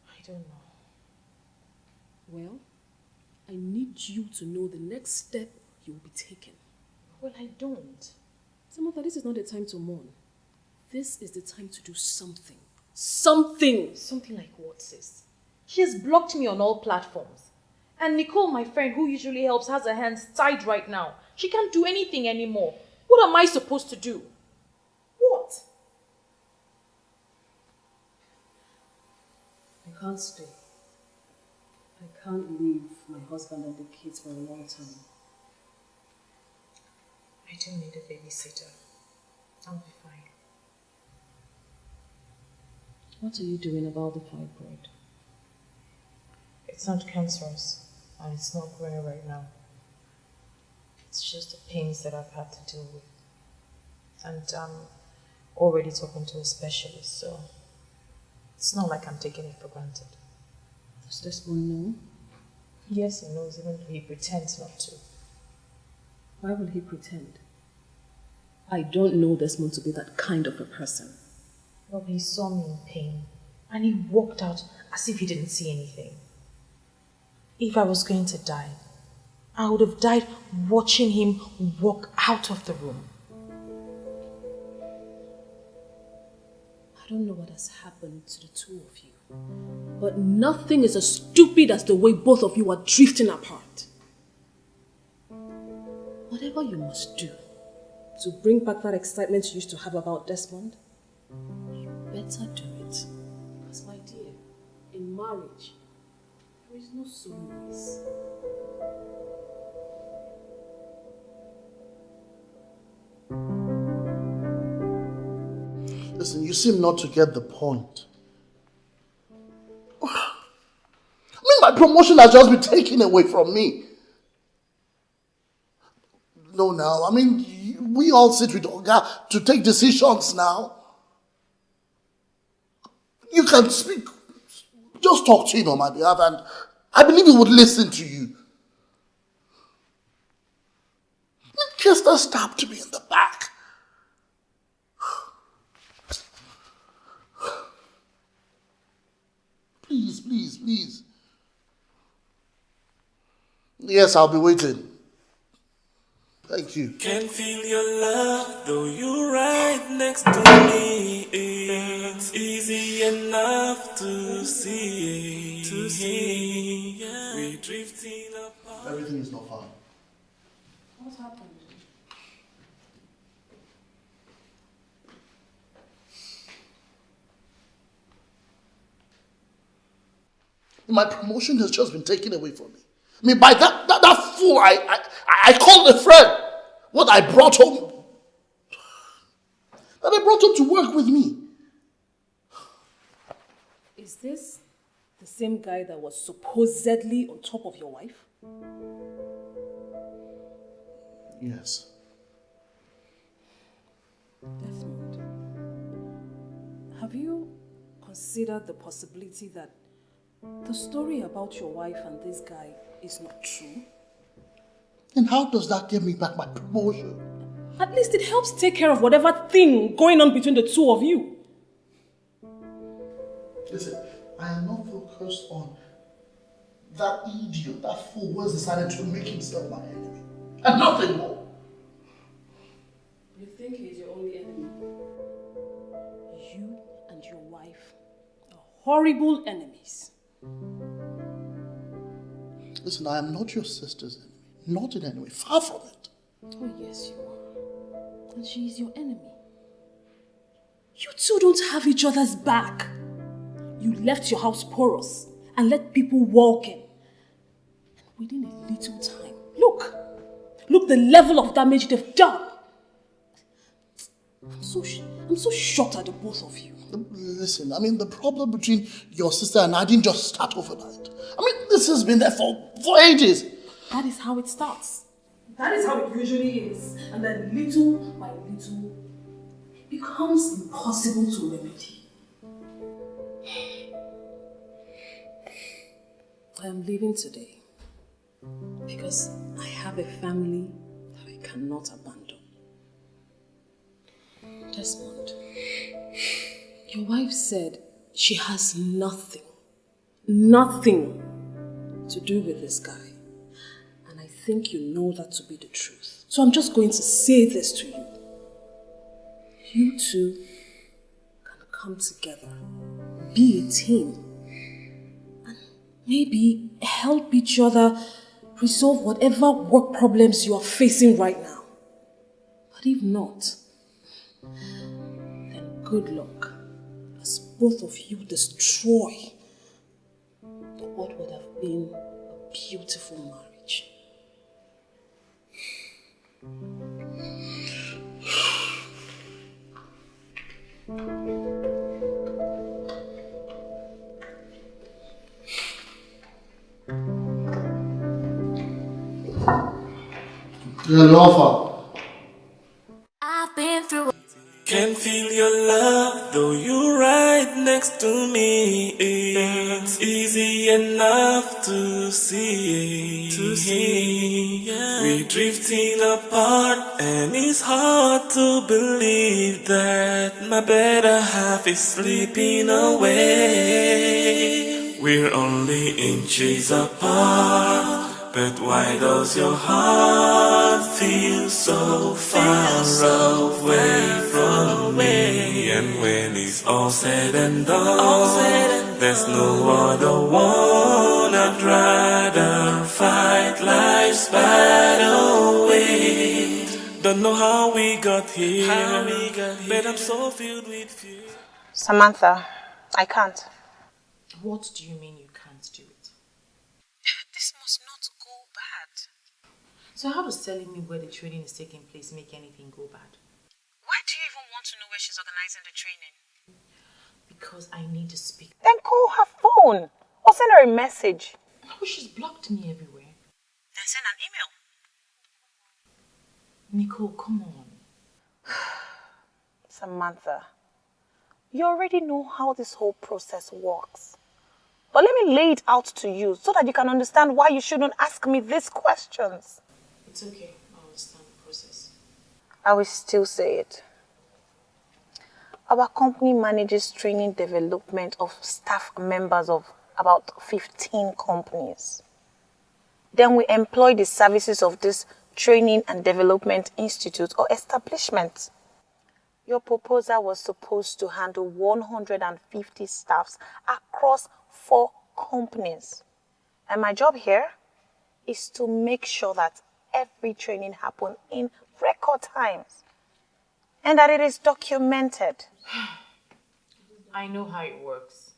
[SPEAKER 1] I don't know.
[SPEAKER 6] Well, I need you to know the next step you will be taking.
[SPEAKER 1] Well, I don't.
[SPEAKER 6] Samantha, this is not the time to mourn. This is the time to do something. Something!
[SPEAKER 1] Something like what, sis? She has blocked me on all platforms. And Nicole, my friend, who usually helps, has her hands tied right now. She can't do anything anymore. What am I supposed to do? What?
[SPEAKER 6] I can't stay. I can't leave my husband and the kids for a long time.
[SPEAKER 1] I don't need a babysitter. I'll be fine.
[SPEAKER 6] What are you doing about the fibroid?
[SPEAKER 1] It's not cancerous, and it's not growing right now. It's just the pains that I've had to deal with. And I'm already talking to a specialist, so it's not like I'm taking it for granted.
[SPEAKER 6] Does Desmond know?
[SPEAKER 1] Yes, he knows, even though he pretends not to.
[SPEAKER 6] Why will he pretend? I don't know Desmond to be that kind of a person.
[SPEAKER 1] Well, he saw me in pain, and he walked out as if he didn't see anything. If I was going to die, I would have died watching him walk out of the room.
[SPEAKER 6] I don't know what has happened to the two of you, but nothing is as stupid as the way both of you are drifting apart. Whatever you must do to bring back that excitement you used to have about Desmond, you better do it. Because my dear, in marriage, there is no soloist.
[SPEAKER 2] Listen, you seem not to get the point. I mean, my promotion has just been taken away from me. No, now, I mean, we all sit with Oga to take decisions now. You can speak, just talk to him on my behalf, and I believe he would listen to you. Kester stabbed me in the back. Please, please, please. Yes, I'll be waiting. Thank you.
[SPEAKER 5] Can feel your love, though you're right next to me. It's easy enough to see. We're drifting apart.
[SPEAKER 2] Everything is not fine.
[SPEAKER 6] What happened?
[SPEAKER 2] My promotion has just been taken away from me. I mean, by that fool, I called a friend. What I brought home. That I brought home to work with me.
[SPEAKER 6] Is this the same guy that was supposedly on top of your wife?
[SPEAKER 2] Yes.
[SPEAKER 6] Desmond, have you considered the possibility that the story about your wife and this guy is not true?
[SPEAKER 2] And how does that give me back my promotion?
[SPEAKER 6] At least it helps take care of whatever thing going on between the two of you.
[SPEAKER 2] Listen, I am not focused on that idiot, that fool who has decided to make himself my enemy. And nothing more.
[SPEAKER 6] You think he's your only enemy? You and your wife are horrible enemies.
[SPEAKER 2] Listen, I am not your sister's enemy. Not in any way. Far from it.
[SPEAKER 6] Oh, yes, you are. And she is your enemy. You two don't have each other's back. You left your house porous and let people walk in. And within a little time, look the level of damage they've done. I'm so shocked at the both of you.
[SPEAKER 2] Listen, I mean, the problem between your sister and I didn't just start overnight. I mean, this has been there for ages.
[SPEAKER 6] That is how it starts. That is how it usually is. And then little by little, it becomes impossible to remedy. I am leaving today because I have a family that I cannot abandon. Desmond, your wife said she has nothing to do with this guy. And I think you know that to be the truth. So I'm just going to say this to you. You two can come together, be a team, and maybe help each other resolve whatever work problems you are facing right now. But if not, then good luck, as both of you destroy what would have been a beautiful marriage.
[SPEAKER 5] I've been through. Can feel your love, though you're right next to me. It's easy enough to see. We're drifting apart, and it's hard to believe that my better half is slipping away. We're only inches apart. But why does your heart feel so far away from me? And when it's all said and done, there's no other one I'd rather fight life's battle with. Don't know how we got here, but I'm so filled with fear.
[SPEAKER 4] Samantha, I can't.
[SPEAKER 1] What do you mean you can't do it?
[SPEAKER 4] This must not go bad.
[SPEAKER 1] So how does telling me where the training is taking place make anything go bad?
[SPEAKER 4] Why do you even want to know where she's organizing the training?
[SPEAKER 1] Because I need to speak.
[SPEAKER 4] Then call her phone or send her a message.
[SPEAKER 1] No, she's blocked me everywhere.
[SPEAKER 4] Then send an email.
[SPEAKER 1] Nicole, come on.
[SPEAKER 4] Samantha, you already know how this whole process works. But let me lay it out to you so that you can understand why you shouldn't ask me these questions.
[SPEAKER 1] It's okay. I understand the process.
[SPEAKER 4] I will still say it. Our company manages training development of staff members of about 15 companies. Then we employ the services of this training and development institute or establishment. Your proposal was supposed to handle 150 staffs across 4 companies. And my job here is to make sure that every training happens in record times and that it is documented.
[SPEAKER 1] I know how it works.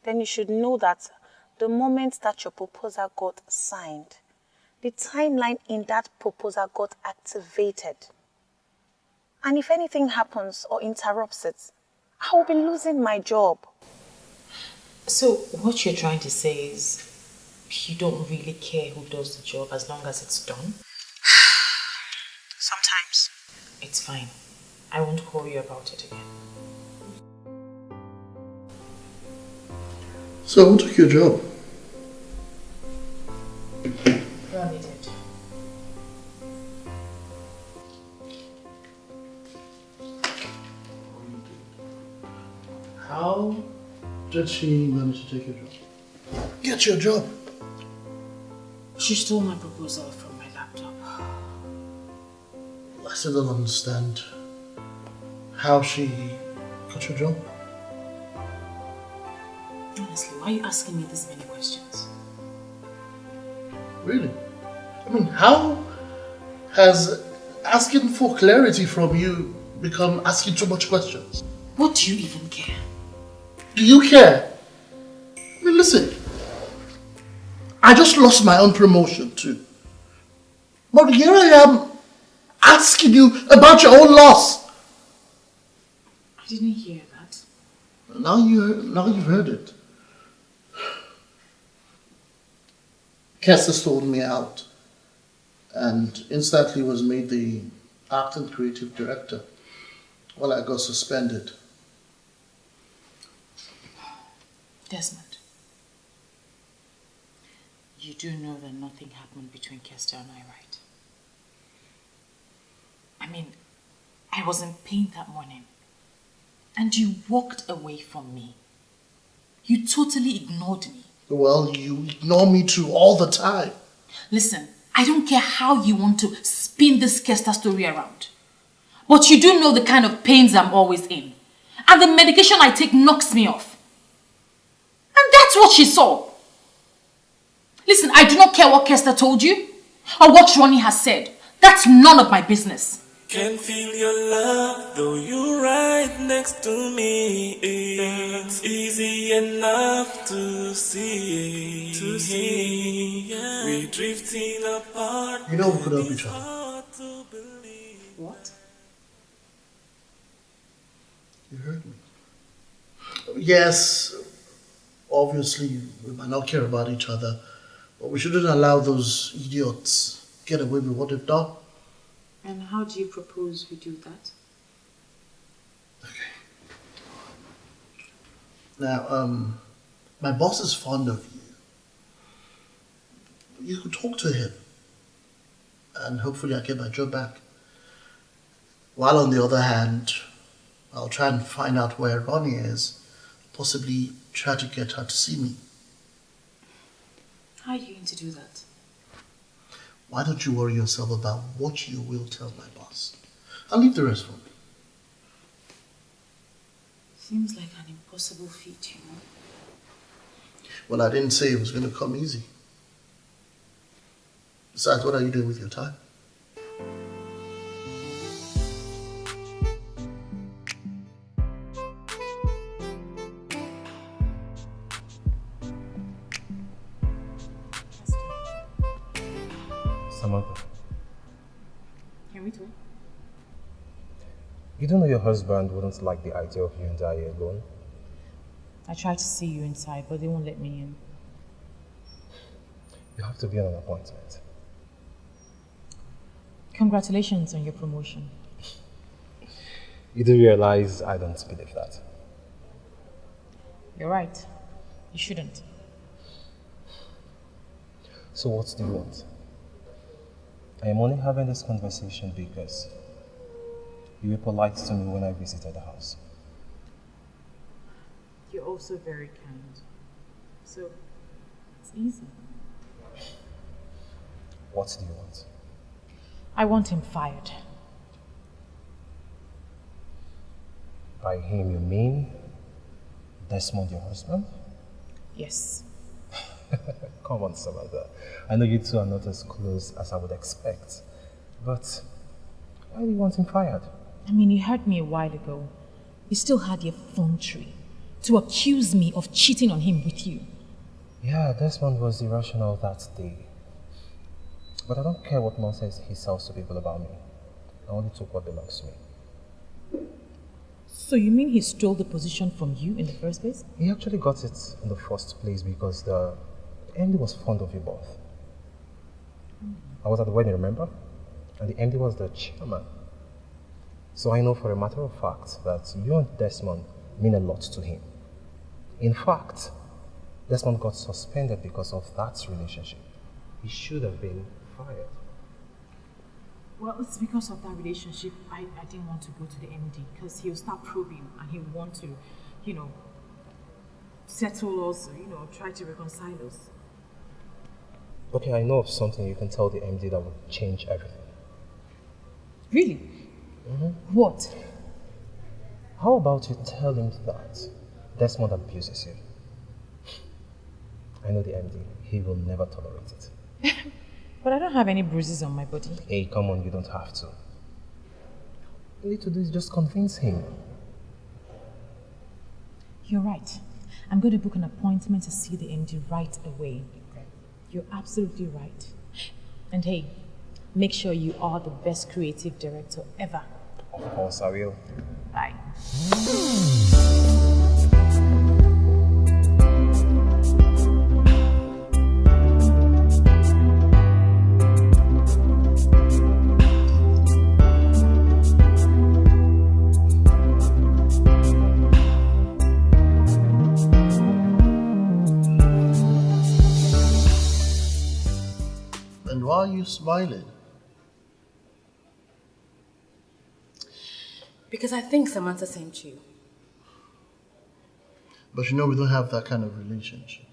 [SPEAKER 4] Then you should know that the moment that your proposal got signed, the timeline in that proposal got activated. And if anything happens or interrupts it, I will be losing my job.
[SPEAKER 1] So what you're trying to say is you don't really care who does the job as long as it's done?
[SPEAKER 4] Sometimes.
[SPEAKER 1] It's fine. I won't call you about it again.
[SPEAKER 2] So who took your job?
[SPEAKER 1] Ronnie did.
[SPEAKER 2] How did she manage to take your job? Get your job.
[SPEAKER 1] She stole my proposal from my laptop.
[SPEAKER 2] I still don't understand how she got your job.
[SPEAKER 1] Honestly, why are you asking me this many questions?
[SPEAKER 2] Really? I mean, how has asking for clarity from you become asking too much questions?
[SPEAKER 1] What do you even care?
[SPEAKER 2] Do you care? I mean, listen. I just lost my own promotion too. But here I am asking you about your own loss.
[SPEAKER 1] I didn't hear that.
[SPEAKER 2] Now you've heard it. Kessa sold me out. and instantly was made the acting creative director while I got suspended.
[SPEAKER 1] Desmond, you do know that nothing happened between Kester and I, right? I mean, I was in pain that morning, and you walked away from me. You totally ignored me.
[SPEAKER 2] Well, you ignore me too all the time.
[SPEAKER 1] Listen, I don't care how you want to spin this Kester story around, but you do know the kind of pains I'm always in, and the medication I take knocks me off. And that's what she saw. Listen, I do not care what Kester told you or what Ronnie has said. That's none of my business.
[SPEAKER 5] Can feel your love, though you're right next to me. It's easy enough to see. Yeah. We're drifting apart.
[SPEAKER 2] You know we could help each other.
[SPEAKER 1] What?
[SPEAKER 2] You heard me. Yes, obviously we might not care about each other, but we shouldn't allow those idiots get away with what they've done.
[SPEAKER 1] And how do you propose we do that?
[SPEAKER 2] Okay. Now, my boss is fond of you. You could talk to him, and hopefully I get my job back. While on the other hand, I'll try and find out where Ronnie is, possibly try to get her to see me.
[SPEAKER 1] How are you going to do that?
[SPEAKER 2] Why don't you worry yourself about what you will tell my boss? I'll leave the rest for me.
[SPEAKER 1] Seems like an impossible feat, you know.
[SPEAKER 2] Well, I didn't say it was going to come easy. Besides, what are you doing with your time?
[SPEAKER 3] Samantha,
[SPEAKER 1] Can we talk?
[SPEAKER 3] you don't know your husband wouldn't like the idea of you and I alone?
[SPEAKER 1] I tried to see you inside, but they won't let me in.
[SPEAKER 3] You have to be on an appointment.
[SPEAKER 1] Congratulations on your promotion.
[SPEAKER 3] You do realize I don't believe that.
[SPEAKER 1] You're right. You shouldn't.
[SPEAKER 3] So what do you want? I am only having this conversation because you were polite to me when I visited the house.
[SPEAKER 1] You're also very kind. So, it's easy.
[SPEAKER 3] What do you want?
[SPEAKER 1] I want him fired.
[SPEAKER 3] By him you mean Desmond, your husband?
[SPEAKER 1] Yes.
[SPEAKER 3] Come on, Samantha. I know you two are not as close as I would expect. But why do you want him fired?
[SPEAKER 1] I mean, you heard me a while ago. You still had your effrontery to accuse me of cheating on him with you.
[SPEAKER 3] Yeah, Desmond was irrational that day. But I don't care what nonsense he sells to people about me. I only took what belongs to me.
[SPEAKER 1] So you mean he stole the position from you in the first place?
[SPEAKER 3] He actually got it in the first place because the MD was fond of you both. I was at the wedding, remember? And the MD was the chairman. So I know for a matter of fact that you and Desmond mean a lot to him. In fact, Desmond got suspended because of that relationship. He should have been fired.
[SPEAKER 1] Well, it's because of that relationship I didn't want to go to the MD, because he'll start probing and he'll want to, settle us, try to reconcile us.
[SPEAKER 3] Okay, I know of something you can tell the MD that would change everything.
[SPEAKER 1] Really?
[SPEAKER 3] Mm-hmm.
[SPEAKER 1] What?
[SPEAKER 3] How about you tell him that Desmond abuses you? I know the MD. He will never tolerate it.
[SPEAKER 1] But I don't have any bruises on my body.
[SPEAKER 3] Hey, come on, you don't have to. All you need to do is just convince him.
[SPEAKER 1] You're right. I'm going to book an appointment to see the MD right away. You're absolutely right. And hey, make sure you are the best creative director ever.
[SPEAKER 3] Of course I will.
[SPEAKER 1] Bye.
[SPEAKER 2] you smiling?
[SPEAKER 4] Because I think Samantha sent you.
[SPEAKER 2] But you know we don't have that kind of relationship.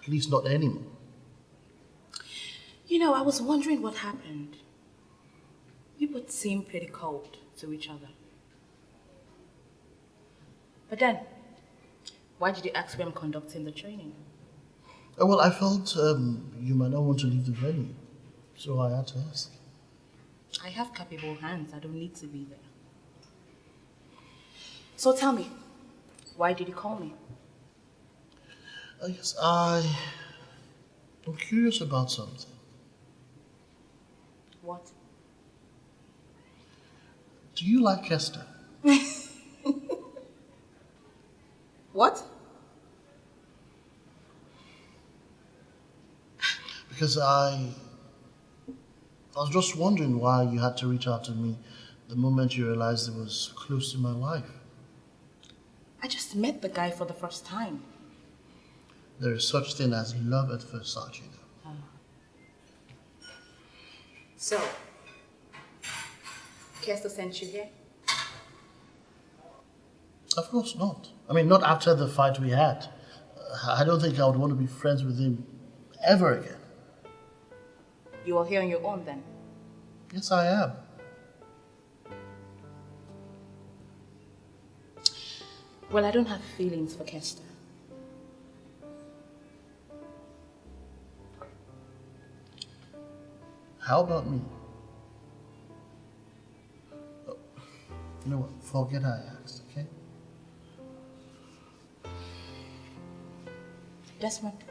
[SPEAKER 2] At least not anymore.
[SPEAKER 4] You know, I was wondering what happened. You both seem pretty cold to each other. But then, why did you ask me I'm conducting the training?
[SPEAKER 2] Well, I felt you might not want to leave the venue. So I had to ask.
[SPEAKER 4] I have capable hands. I don't need to be there. So tell me, why did you call me?
[SPEAKER 2] Yes, I'm curious about something.
[SPEAKER 4] What?
[SPEAKER 2] Do you like Kester?
[SPEAKER 4] What?
[SPEAKER 2] Because I was just wondering why you had to reach out to me the moment you realized it was close to my wife.
[SPEAKER 4] I just met the guy for the first time.
[SPEAKER 2] There is such thing as love at first sight, you know.
[SPEAKER 4] So, Kester sent you here?
[SPEAKER 2] Of course not. I mean, not after the fight we had. I don't think I would want to be friends with him ever again.
[SPEAKER 4] You are here on your own then?
[SPEAKER 2] Yes, I am.
[SPEAKER 4] Well, I don't have feelings for Kester.
[SPEAKER 2] How about me? Oh, you know what? Forget I asked, okay?
[SPEAKER 4] Desmond.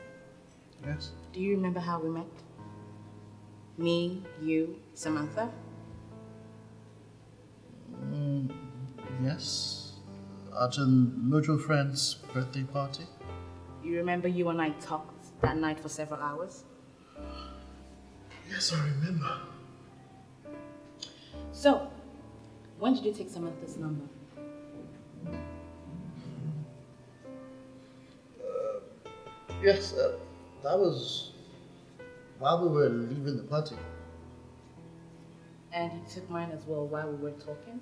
[SPEAKER 2] Yes?
[SPEAKER 4] Do you remember how we met? Me, you, Samantha?
[SPEAKER 2] Yes. At a mutual friend's birthday party.
[SPEAKER 4] You remember you and I talked that night for several hours?
[SPEAKER 2] Yes, I remember.
[SPEAKER 4] So, when did you take Samantha's number?
[SPEAKER 2] Yes, that was while we were leaving the party.
[SPEAKER 4] And you took mine as well while we were talking?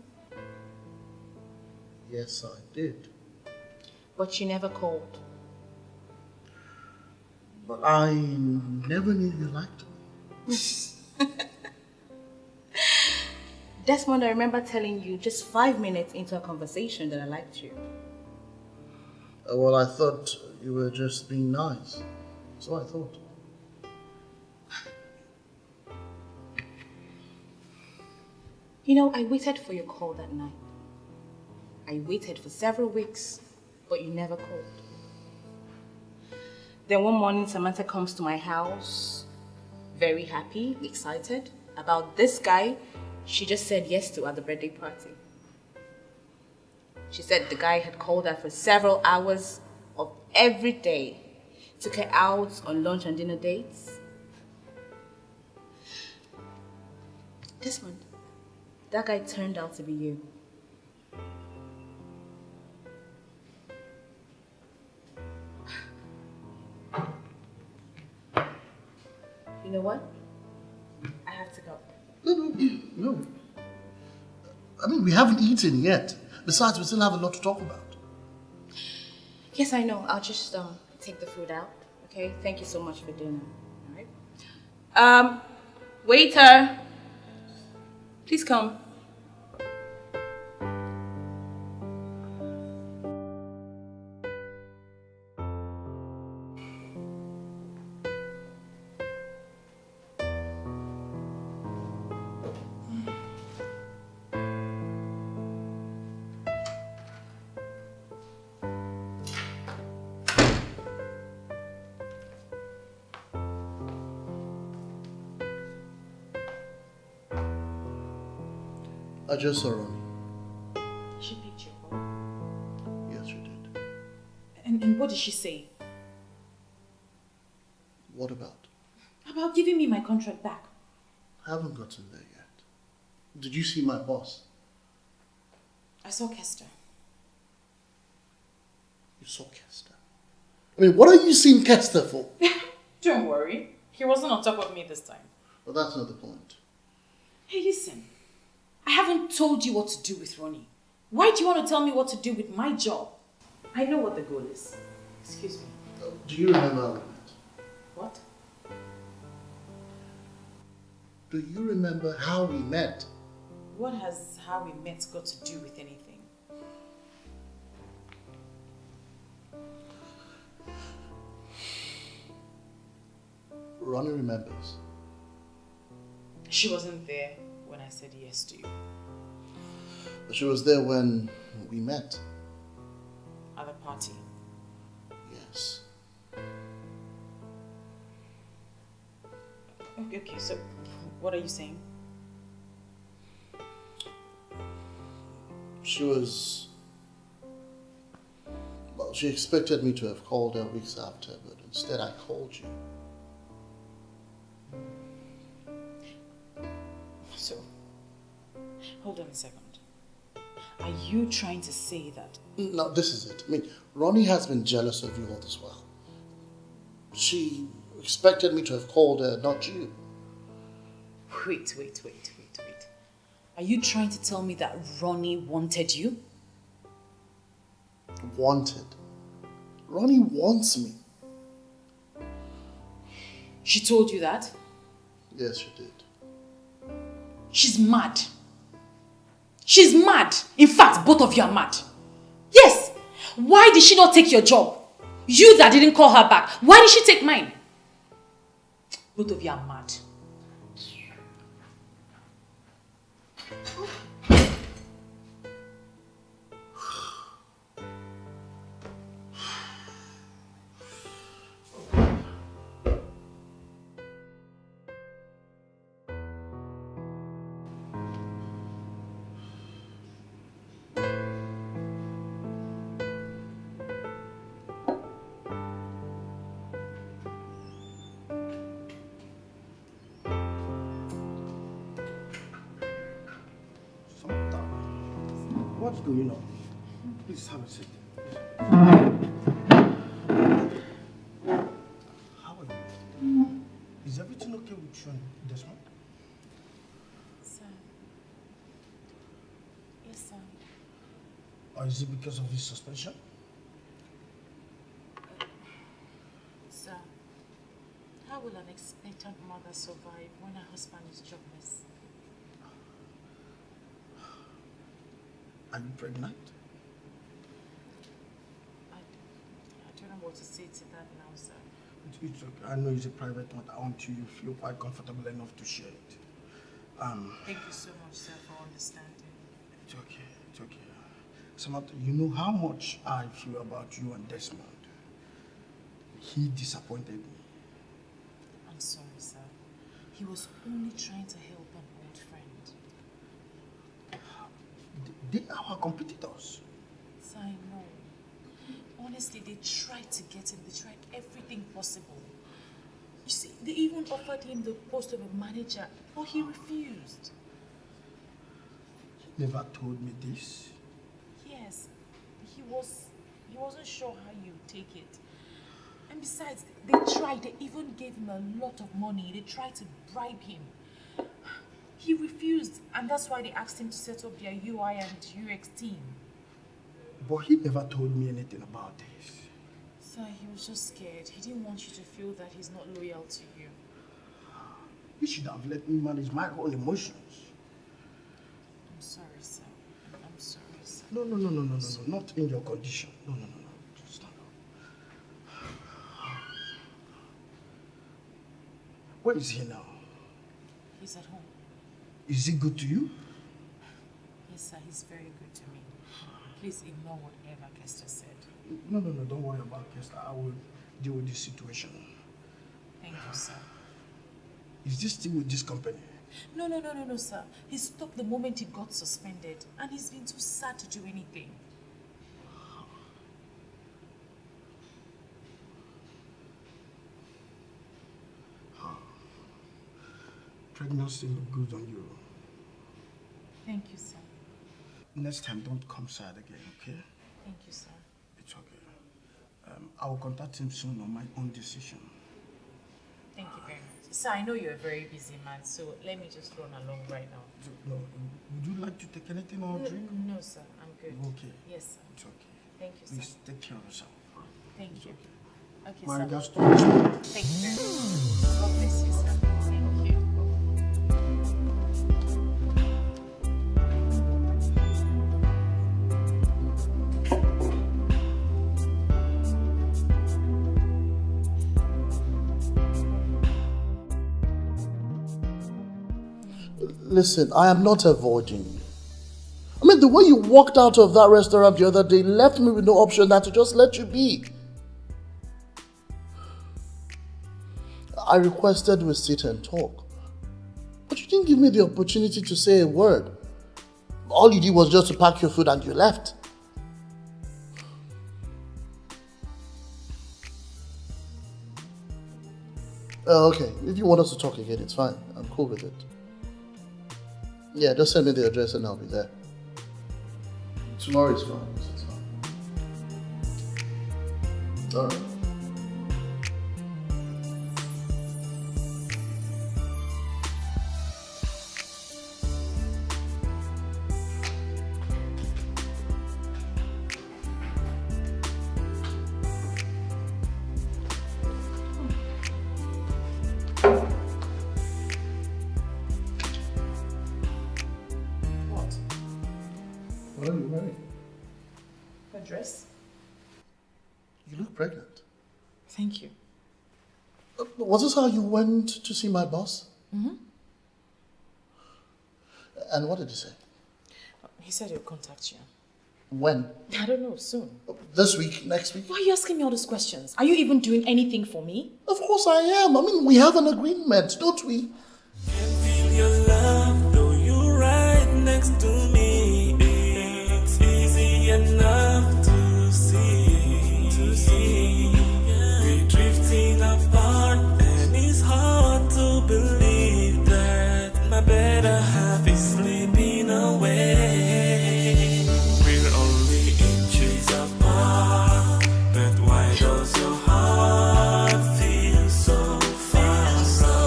[SPEAKER 2] Yes, I did.
[SPEAKER 4] But you never called.
[SPEAKER 2] But I never knew you liked me.
[SPEAKER 4] Desmond, I remember telling you just 5 minutes into a conversation that I liked you.
[SPEAKER 2] Well, I thought you were just being nice. So I thought.
[SPEAKER 4] You know, I waited for your call that night. I waited for several weeks, but you never called. Then one morning, Samantha comes to my house, very happy, excited, about this guy she just said yes to at the birthday party. She said the guy had called her for several hours of every day, took her out on lunch and dinner dates. Desmond, that guy turned out to be you. You know what? I have to go.
[SPEAKER 2] No. I mean, we haven't eaten yet. Besides, we still have a lot to talk about.
[SPEAKER 4] Yes, I know. I'll just take the food out. Okay? Thank you so much for dinner. All right? Waiter! Please come.
[SPEAKER 2] I just saw Ronnie.
[SPEAKER 6] She picked your call.
[SPEAKER 2] Yes, she did.
[SPEAKER 6] And what did she say?
[SPEAKER 2] What about?
[SPEAKER 6] About giving me my contract back.
[SPEAKER 2] I haven't gotten there yet. Did you see my boss?
[SPEAKER 6] I saw Kester.
[SPEAKER 2] You saw Kester? I mean, what are you seeing Kester for?
[SPEAKER 1] Don't worry. He wasn't on top of me this time.
[SPEAKER 2] But that's not the point.
[SPEAKER 6] Hey, listen. I haven't told you what to do with Ronnie. Why do you want to tell me what to do with my job?
[SPEAKER 1] I know what the goal is. Excuse me.
[SPEAKER 2] Do you remember how we met?
[SPEAKER 1] What?
[SPEAKER 2] Do you remember how we met?
[SPEAKER 6] What has how we met got to do with anything?
[SPEAKER 2] Ronnie remembers.
[SPEAKER 6] She wasn't there when I said yes to you.
[SPEAKER 2] But she was there when we met.
[SPEAKER 6] At the party.
[SPEAKER 2] Yes.
[SPEAKER 6] Okay, so what are you saying?
[SPEAKER 2] She was... Well, she expected me to have called her weeks after, but instead I called you.
[SPEAKER 6] So, hold on a second. Are you trying to say that?
[SPEAKER 2] No, this is it. I mean, Ronnie has been jealous of you all this while. She expected me to have called her, not you.
[SPEAKER 6] Wait. Are you trying to tell me that Ronnie wanted you?
[SPEAKER 2] Wanted? Ronnie wants me.
[SPEAKER 6] She told you that?
[SPEAKER 2] Yes, she did.
[SPEAKER 6] She's mad. She's mad. In fact, both of you are mad. Yes. Why did she not take your job? You that didn't call her back. Why did she take mine? Both of you are mad.
[SPEAKER 7] What's going on? Please have a seat. How are you? Is everything okay with you and Desmond?
[SPEAKER 6] Sir. Yes, sir.
[SPEAKER 7] Or is it because of his suspension?
[SPEAKER 6] Sir, how will an expectant mother survive when her husband is jobless?
[SPEAKER 7] Are you pregnant?
[SPEAKER 6] I don't know what to say to that now, sir.
[SPEAKER 7] It's okay. I know it's a private matter until you feel quite comfortable enough to share it.
[SPEAKER 6] Thank you so much, sir, for understanding.
[SPEAKER 7] It's okay. It's okay. Samantha, you know how much I feel about you and Desmond. He disappointed me.
[SPEAKER 6] I'm sorry, sir. He was only trying to help an old friend.
[SPEAKER 7] They are our competitors.
[SPEAKER 6] Sir, I know. Honestly, they tried to get him. They tried everything possible. You see, they even offered him the post of a manager, but he refused.
[SPEAKER 7] You never told me this.
[SPEAKER 6] Yes, he wasn't sure how you take it. And besides, they tried. They even gave him a lot of money. They tried to bribe him. He refused, and that's why they asked him to set up their UI and UX team.
[SPEAKER 7] But he never told me anything about this.
[SPEAKER 6] Sir, he was just scared. He didn't want you to feel that he's not loyal to you.
[SPEAKER 7] You should have let me manage my own emotions.
[SPEAKER 6] I'm sorry, sir. I'm sorry, sir.
[SPEAKER 7] No, not in your condition. No. Just stand up. Where is he now?
[SPEAKER 6] He's at home.
[SPEAKER 7] Is he good to you?
[SPEAKER 6] Yes, sir, he's very good to me. Please ignore whatever Kester said.
[SPEAKER 7] No, don't worry about Kester. I will deal with this situation.
[SPEAKER 6] Thank you, sir.
[SPEAKER 7] Is this still with this company?
[SPEAKER 6] No, sir. He stopped the moment he got suspended, and he's been too sad to do anything.
[SPEAKER 7] Pregnancy look good on you.
[SPEAKER 6] Thank you, sir.
[SPEAKER 7] Next time, don't come sad again, okay?
[SPEAKER 6] Thank you, sir.
[SPEAKER 7] It's okay. I will contact him soon on my own decision.
[SPEAKER 6] Thank you very much.
[SPEAKER 1] Sir, I know you're a very busy man, so let me just run along right now.
[SPEAKER 7] No, would you like to take anything or drink?
[SPEAKER 1] No, sir, I'm good.
[SPEAKER 7] Okay.
[SPEAKER 1] Yes, sir.
[SPEAKER 7] It's okay.
[SPEAKER 1] Thank you, sir.
[SPEAKER 7] Please take care of yourself.
[SPEAKER 1] Thank you. Okay,
[SPEAKER 7] My
[SPEAKER 1] sir.
[SPEAKER 7] regards to you.
[SPEAKER 1] Thank you very much. God bless you, sir. Thank you.
[SPEAKER 2] Listen, I am not avoiding you. I mean, the way you walked out of that restaurant the other day left me with no option than to just let you be. I requested we sit and talk, but you didn't give me the opportunity to say a word. All you did was just to pack your food and you left. Okay, if you want us to talk again, it's fine. I'm cool with it. Yeah, just send me the address and I'll be there. Tomorrow is fine. It's fine. All right. What are you wearing?
[SPEAKER 1] A dress?
[SPEAKER 2] You look pregnant.
[SPEAKER 1] Thank you.
[SPEAKER 2] Was this how you went to see my boss?
[SPEAKER 1] Mm-hmm.
[SPEAKER 2] And what did he say?
[SPEAKER 1] He said he'll contact you.
[SPEAKER 2] When?
[SPEAKER 1] I don't know, soon.
[SPEAKER 2] This week? Next week?
[SPEAKER 1] Why are you asking me all these questions? Are you even doing anything for me?
[SPEAKER 2] Of course I am. I mean, we have an agreement, don't we?
[SPEAKER 5] Can feel your love, though you're right next to me. It's easy enough to see. We're drifting apart, and it's hard to believe that my better half is slipping away. We're only inches apart, but why does your heart feel so far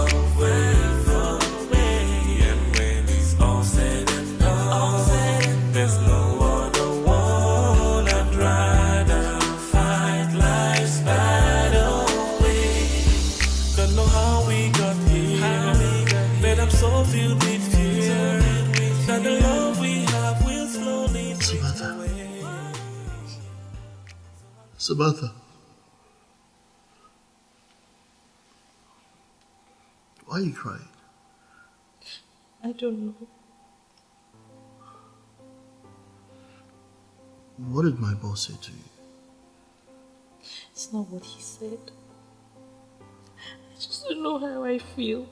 [SPEAKER 5] away from me? And when it's all said and done, there's no other one I'd rather fight life's battle with. Don't know how we got here, but I'm so filled with fear that the love we have will slowly drift away.
[SPEAKER 2] Samantha. Why are you crying?
[SPEAKER 1] I don't know.
[SPEAKER 2] What did my boss say to you?
[SPEAKER 1] It's not what he said. I just don't know how I feel.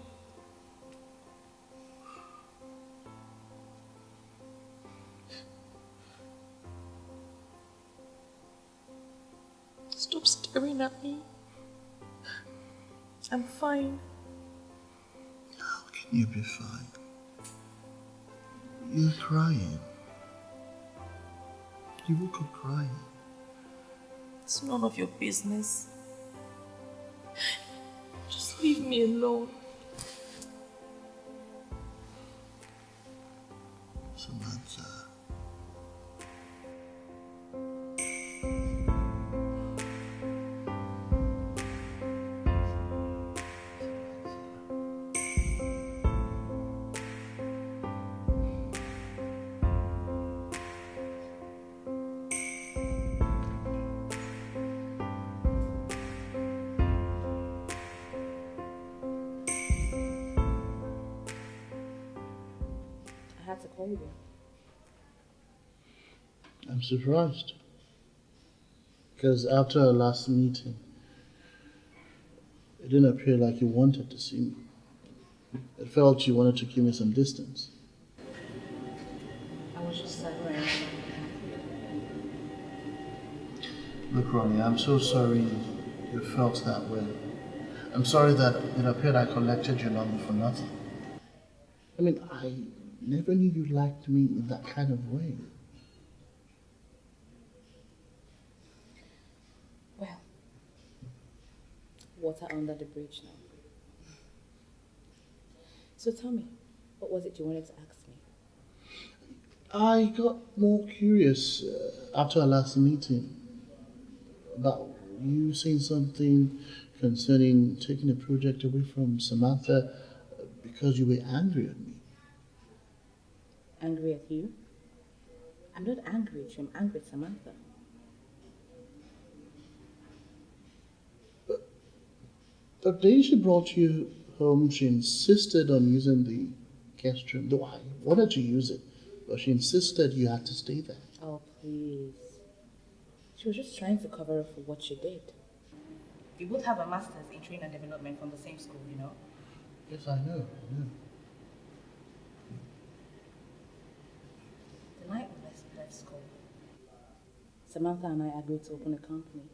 [SPEAKER 1] Stop staring at me. I'm fine.
[SPEAKER 2] How can you be fine? You're crying. You woke up crying.
[SPEAKER 1] It's none of your business. Just leave me alone.
[SPEAKER 2] Samantha.
[SPEAKER 1] I had to call you.
[SPEAKER 2] I'm surprised. Because after our last meeting, it didn't appear like you wanted to see me. It felt you wanted to give me some distance.
[SPEAKER 1] I was just sad where I am.
[SPEAKER 2] Look, Ronnie, I'm so sorry you felt that way. I'm sorry that it appeared I collected your number for nothing. I mean, I never knew you liked me in that kind of way.
[SPEAKER 4] Well, water under the bridge now. So tell me, what was it you wanted to ask me?
[SPEAKER 2] I got more curious after our last meeting about you saying something concerning taking a project away from Samantha because you were angry at me.
[SPEAKER 4] Angry at you? I'm not angry at you, I'm angry at Samantha.
[SPEAKER 2] The day she brought you home, she insisted on using the guest room. Though I wanted to use it, but she insisted you had to stay there.
[SPEAKER 4] Oh, please. She was just trying to cover up for what she did. We both have a master's in training and development from the same school, you know?
[SPEAKER 2] Yes, I know.
[SPEAKER 4] The night we left school, Samantha and I agreed to open a company.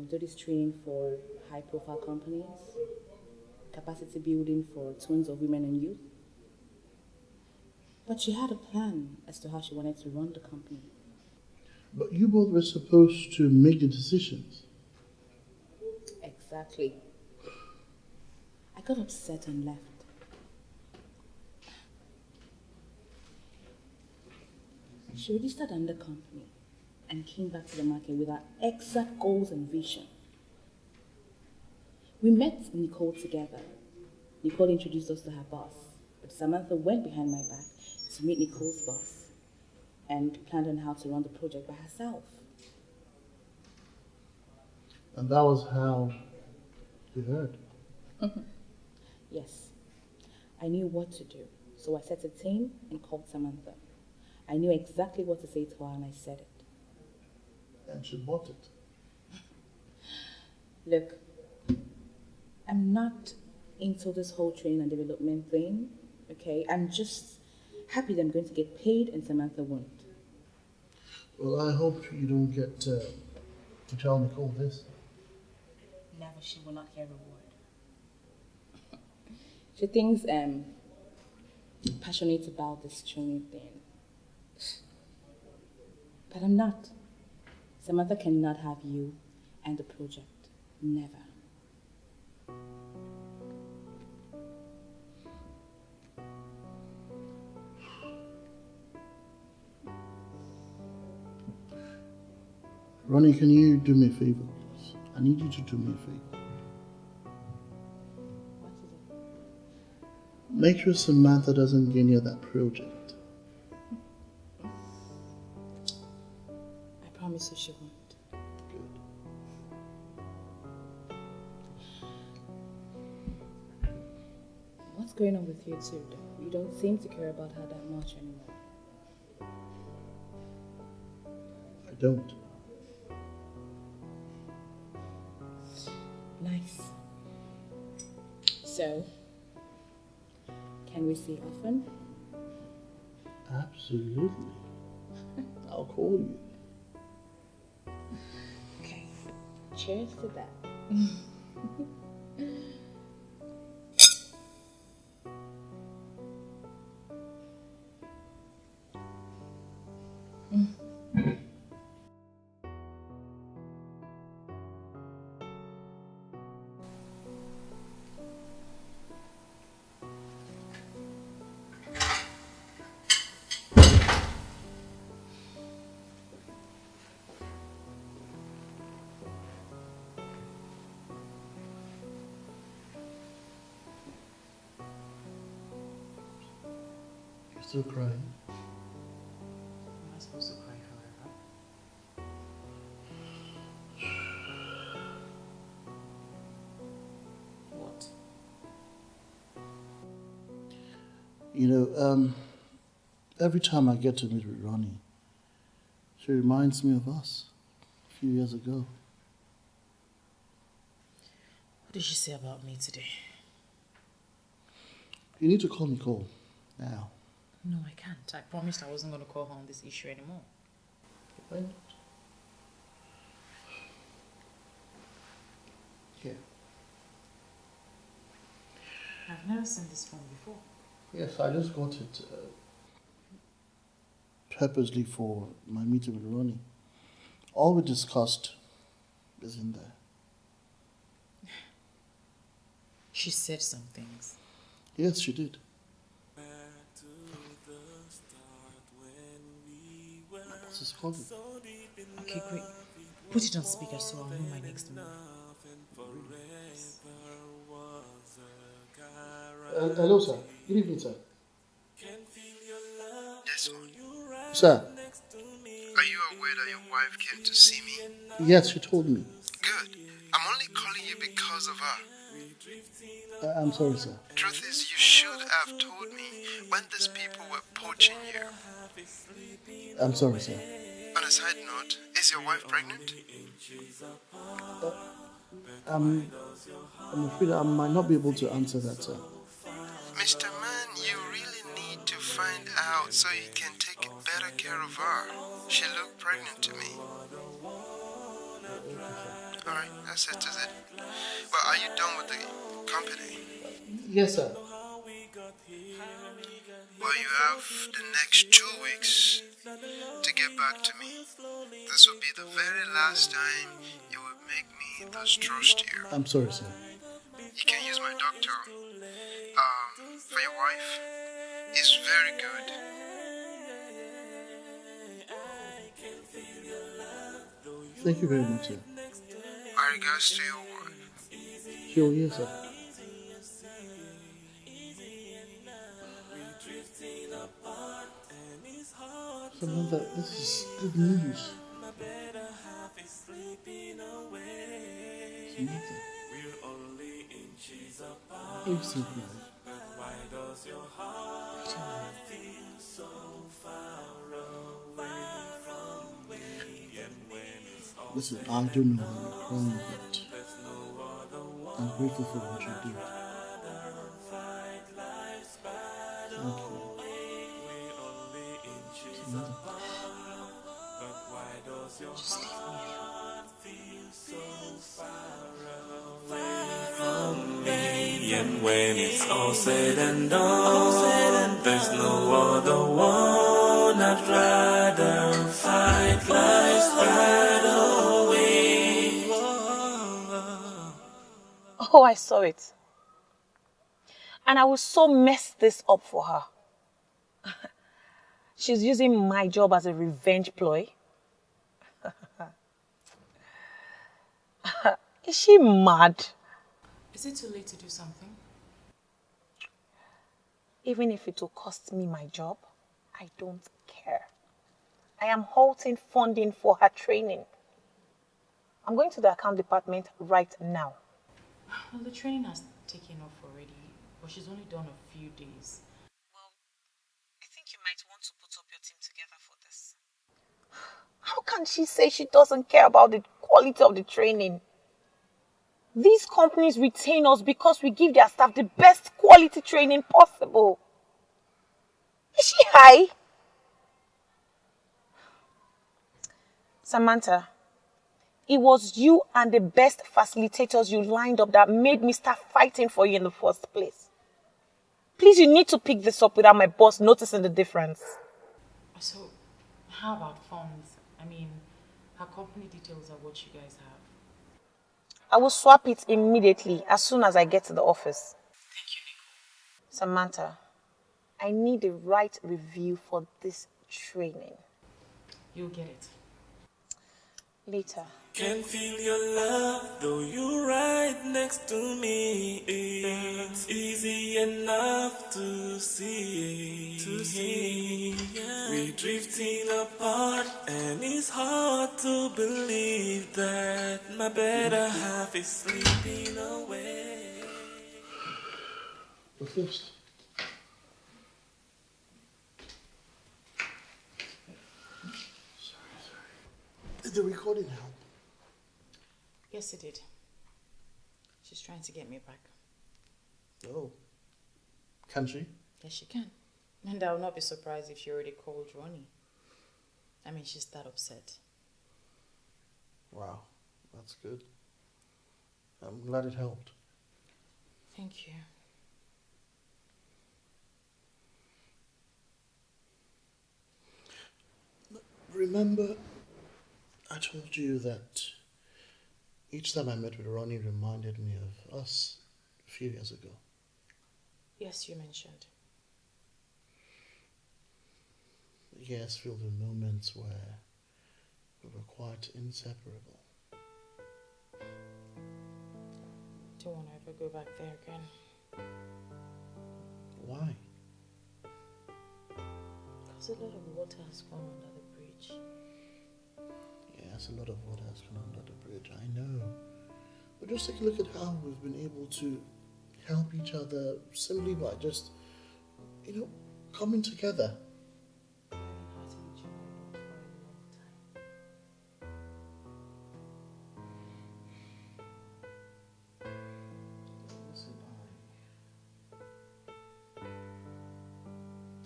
[SPEAKER 4] Do this training for high-profile companies, capacity building for twins of women and youth. But she had a plan as to how she wanted to run the company.
[SPEAKER 2] But you both were supposed to make the decisions.
[SPEAKER 4] Exactly. I got upset and left. She registered under company and came back to the market with her exact goals and vision. We met Nicole together. Nicole introduced us to her boss, but Samantha went behind my back to meet Nicole's boss and planned on how to run the project by herself.
[SPEAKER 2] And that was how you heard.
[SPEAKER 4] Yes. I knew what to do, so I set a team and called Samantha. I knew exactly what to say to her and I said it.
[SPEAKER 2] And she bought it.
[SPEAKER 4] Look, I'm not into this whole training and development thing, okay? I'm just happy that I'm going to get paid and Samantha won't.
[SPEAKER 2] Well, I hope you don't get to tell Nicole this.
[SPEAKER 4] Never, she will not hear a word. She thinks I'm passionate about this training thing. But I'm not. Samantha cannot have you and the project. Never.
[SPEAKER 2] Ronnie, can you do me a favor, please? I need you to do me a favor.
[SPEAKER 4] What is it?
[SPEAKER 2] Make sure Samantha doesn't get near that project.
[SPEAKER 4] I promise you she won't. What's going on with you two? You don't seem to care about her that much anymore.
[SPEAKER 2] I don't.
[SPEAKER 4] Nice. So, can we see often?
[SPEAKER 2] Absolutely. I'll call you.
[SPEAKER 4] Okay. Cheers to that.
[SPEAKER 2] Still crying?
[SPEAKER 3] Am I supposed to cry forever? What?
[SPEAKER 2] You know, every time I get to meet with Ronnie, she reminds me of us a few years ago.
[SPEAKER 3] What did she say about me today?
[SPEAKER 2] You need to call Nicole now.
[SPEAKER 1] No, I can't. I promised I wasn't going to call her on this issue anymore.
[SPEAKER 2] Why not? Here.
[SPEAKER 1] I've never seen this phone before.
[SPEAKER 2] Yes, I just got it purposely for my meeting with Ronnie. All we discussed is in there.
[SPEAKER 4] She said some things.
[SPEAKER 2] Yes, she did. This is calling.
[SPEAKER 4] Okay, great. Put it on speaker so I'll know my next move.
[SPEAKER 2] Hello, sir. Good evening, sir.
[SPEAKER 8] Desmond,
[SPEAKER 2] Sir.
[SPEAKER 8] are you aware that your wife came to see me?
[SPEAKER 2] Yes, she told me.
[SPEAKER 8] Good. I'm only calling you because of her.
[SPEAKER 2] I'm sorry, sir.
[SPEAKER 8] Truth is, you should have told me when these people were poaching you.
[SPEAKER 2] I'm sorry, sir.
[SPEAKER 8] On a side note, is your wife pregnant?
[SPEAKER 2] I'm afraid I might not be able to answer that, sir.
[SPEAKER 8] Mr. Man, you really need to find out so you can take better care of her. She looked pregnant to me. Alright, that settles it. Well, are you done with the company?
[SPEAKER 2] Yes, sir.
[SPEAKER 8] Well, you have the next 2 weeks to get back to me. This will be the very last time you will make me distrust you.
[SPEAKER 2] I'm sorry, sir.
[SPEAKER 8] You can use my doctor. For your wife. It's very good.
[SPEAKER 2] Thank you very much, sir.
[SPEAKER 8] My regards to your wife.
[SPEAKER 2] Sure, yes, sir. Samantha, this is good news. Samantha. Are you still crying? Listen, I don't know why you're crying, but I'm grateful for what you did. Thank you. Samantha.
[SPEAKER 4] Just leave me
[SPEAKER 5] And when it's all said and done, there's no other one I'd rather fight life's battle with.
[SPEAKER 1] Oh, I saw it. And I will so mess this up for her. She's using my job as a revenge ploy. Is she mad?
[SPEAKER 4] Is it too late to do something?
[SPEAKER 1] Even if it will cost me my job, I don't care. I am halting funding for her training. I'm going to the account department right now.
[SPEAKER 4] Well, the training has taken off already, but she's only done a few days.
[SPEAKER 1] Well, I think you might want to put up your team together for this. How can she say she doesn't care about the quality of the training? These companies retain us because we give their staff the best quality training possible. Is she high? Samantha, it was you and the best facilitators you lined up that made me start fighting for you in the first place. Please, you need to pick this up without my boss noticing the difference.
[SPEAKER 4] So, how about funds? I mean, her company details are what you guys have.
[SPEAKER 1] I will swap it immediately as soon as I get to the office.
[SPEAKER 4] Thank you, Nico.
[SPEAKER 1] Samantha, I need the right review for this training.
[SPEAKER 4] You'll get it.
[SPEAKER 1] Later.
[SPEAKER 5] Can feel your love, though you're right next to me. It's easy enough to see. We're drifting apart, and it's hard to believe that my better half is sleeping away.
[SPEAKER 2] What's this? Sorry. Did the recording help?
[SPEAKER 4] Yes, it did. She's trying to get me back.
[SPEAKER 2] Oh. Can she?
[SPEAKER 4] Yes, she can. And I will not be surprised if she already called Ronnie. I mean, she's that upset.
[SPEAKER 2] Wow, that's good. I'm glad it helped.
[SPEAKER 4] Thank you.
[SPEAKER 2] Remember, I told you that each time I met with Ronnie reminded me of us
[SPEAKER 7] few years ago.
[SPEAKER 4] Yes, you mentioned.
[SPEAKER 7] Yes, filled with moments where we were quite inseparable.
[SPEAKER 4] Don't want to ever go back there again.
[SPEAKER 7] Why?
[SPEAKER 4] Because a lot of water has gone under the bridge.
[SPEAKER 7] Yes, a lot of water has gone under the bridge, I know. But just take a look at how we've been able to help each other simply by just, coming together. Listen,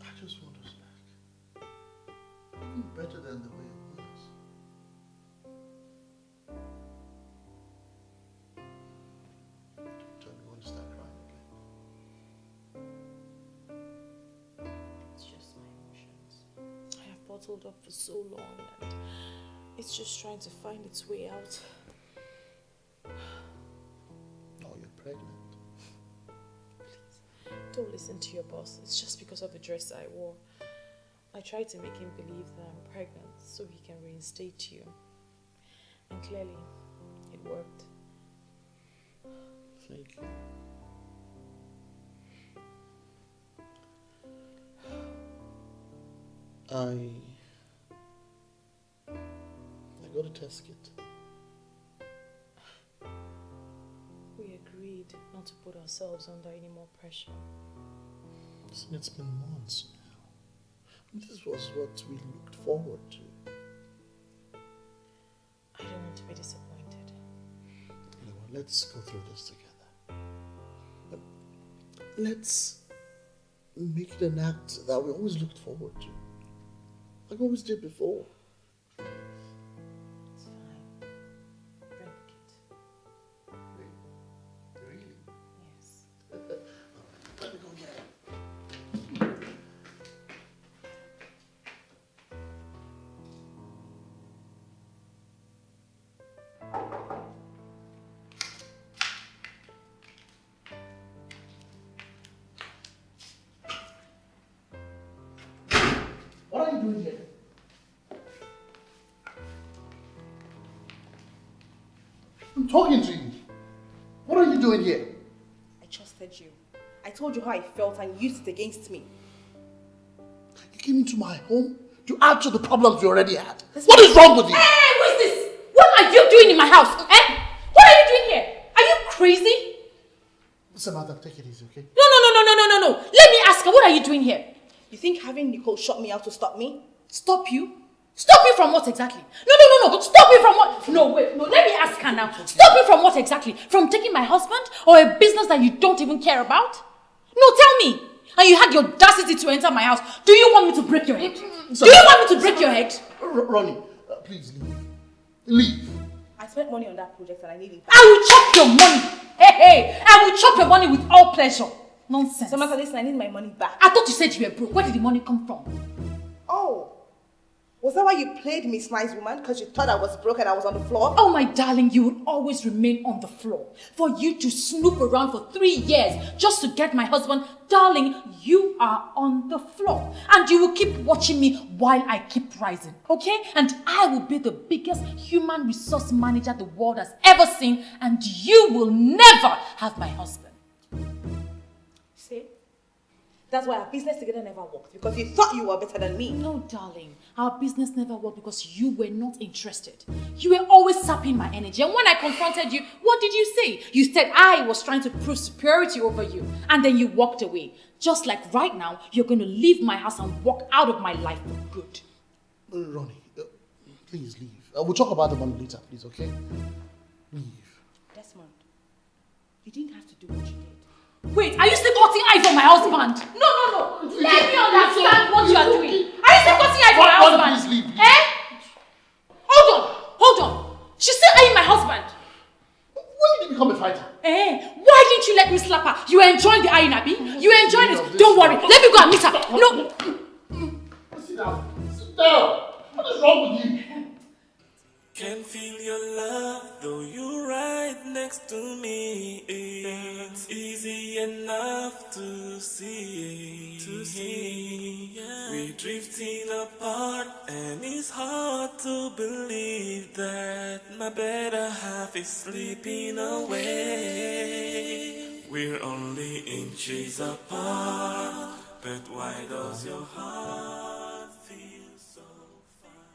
[SPEAKER 7] I just want us back. Even better than the way it was. Tell me when to start crying again.
[SPEAKER 4] It's just my emotions. I have bottled up for so long and it's just trying to find its way out.
[SPEAKER 7] Oh, you're pregnant.
[SPEAKER 4] Please, don't listen to your boss. It's just because of the dress I wore. I tried to make him believe that I'm pregnant so he can reinstate you. And clearly, it worked.
[SPEAKER 7] Thank you. I got a test kit.
[SPEAKER 4] We agreed not to put ourselves under any more pressure.
[SPEAKER 7] Listen, it's been months now. This was what we looked forward to.
[SPEAKER 4] I don't want to be disappointed.
[SPEAKER 7] You know what, let's go through this together. Let's make it an act that we always looked forward to. Like we always did before.
[SPEAKER 4] It's fine. Bring the kit.
[SPEAKER 7] Really?
[SPEAKER 4] Yes.
[SPEAKER 7] Let me go get it. What are you doing here? I'm talking to you. What are you doing here?
[SPEAKER 9] I trusted you. I told you how I felt and you used it against me.
[SPEAKER 7] You came into my home to add to the problems we already had. What is wrong with you?
[SPEAKER 6] Hey, who is this? What are you doing in my house? Eh? What are you doing here? Are you crazy?
[SPEAKER 7] Samantha, take it easy, okay?
[SPEAKER 6] No. Let me ask her, what are you doing here?
[SPEAKER 9] You think having Nicole shut me out to stop me?
[SPEAKER 6] Stop you? Stop you from what exactly? No. Stop you from what? No, wait. No, let me ask her now. Stop you from what exactly? From taking my husband or a business that you don't even care about? No, tell me. And you had the audacity to enter my house. Do you want me to break your head? Do you want me to break your head?
[SPEAKER 7] Ronnie, please leave. Leave.
[SPEAKER 9] I spent money on that project and I need it.
[SPEAKER 6] I will chop your money. Hey, I will chop your money with all pleasure. Nonsense.
[SPEAKER 9] Samantha, listen, I need my money back.
[SPEAKER 6] I thought you said you were broke. Where did the money come from?
[SPEAKER 9] Oh. Was that why you played Miss Nice Woman? Because you thought I was broke and I was on the floor?
[SPEAKER 6] Oh, my darling, you will always remain on the floor. For you to snoop around for 3 years just to get my husband, darling, you are on the floor. And you will keep watching me while I keep rising, okay? And I will be the biggest human resource manager the world has ever seen, and you will never have my husband.
[SPEAKER 9] See? That's why our business together never worked. Because you thought you were better than me.
[SPEAKER 6] No, darling. Our business never worked because you were not interested. You were always sapping my energy. And when I confronted you, what did you say? You said I was trying to prove superiority over you. And then you walked away. Just like right now, you're going to leave my house and walk out of my life for good.
[SPEAKER 7] Ronnie, please leave. We'll talk about the money later, please, okay? Leave.
[SPEAKER 9] Desmond, you didn't have to do what you did.
[SPEAKER 6] Wait, are you still cutting eye for my husband? No. Let me understand what you are doing. Are you still cutting eye for my husband?
[SPEAKER 7] Please leave.
[SPEAKER 6] Eh? Hold on. She's still eyeing my husband.
[SPEAKER 7] When did you become a fighter?
[SPEAKER 6] Why didn't you let me slap her? You were enjoying the eyeing, Abi? You were enjoying it. Don't worry. Let me go and meet her. No.
[SPEAKER 7] Sit down. What is wrong with you?
[SPEAKER 5] Can feel your love, though you're right next to me. It's easy to see. We're drifting apart, and it's hard to believe that my better half is slipping away. We're only inches apart, but why does your heart feel so fast?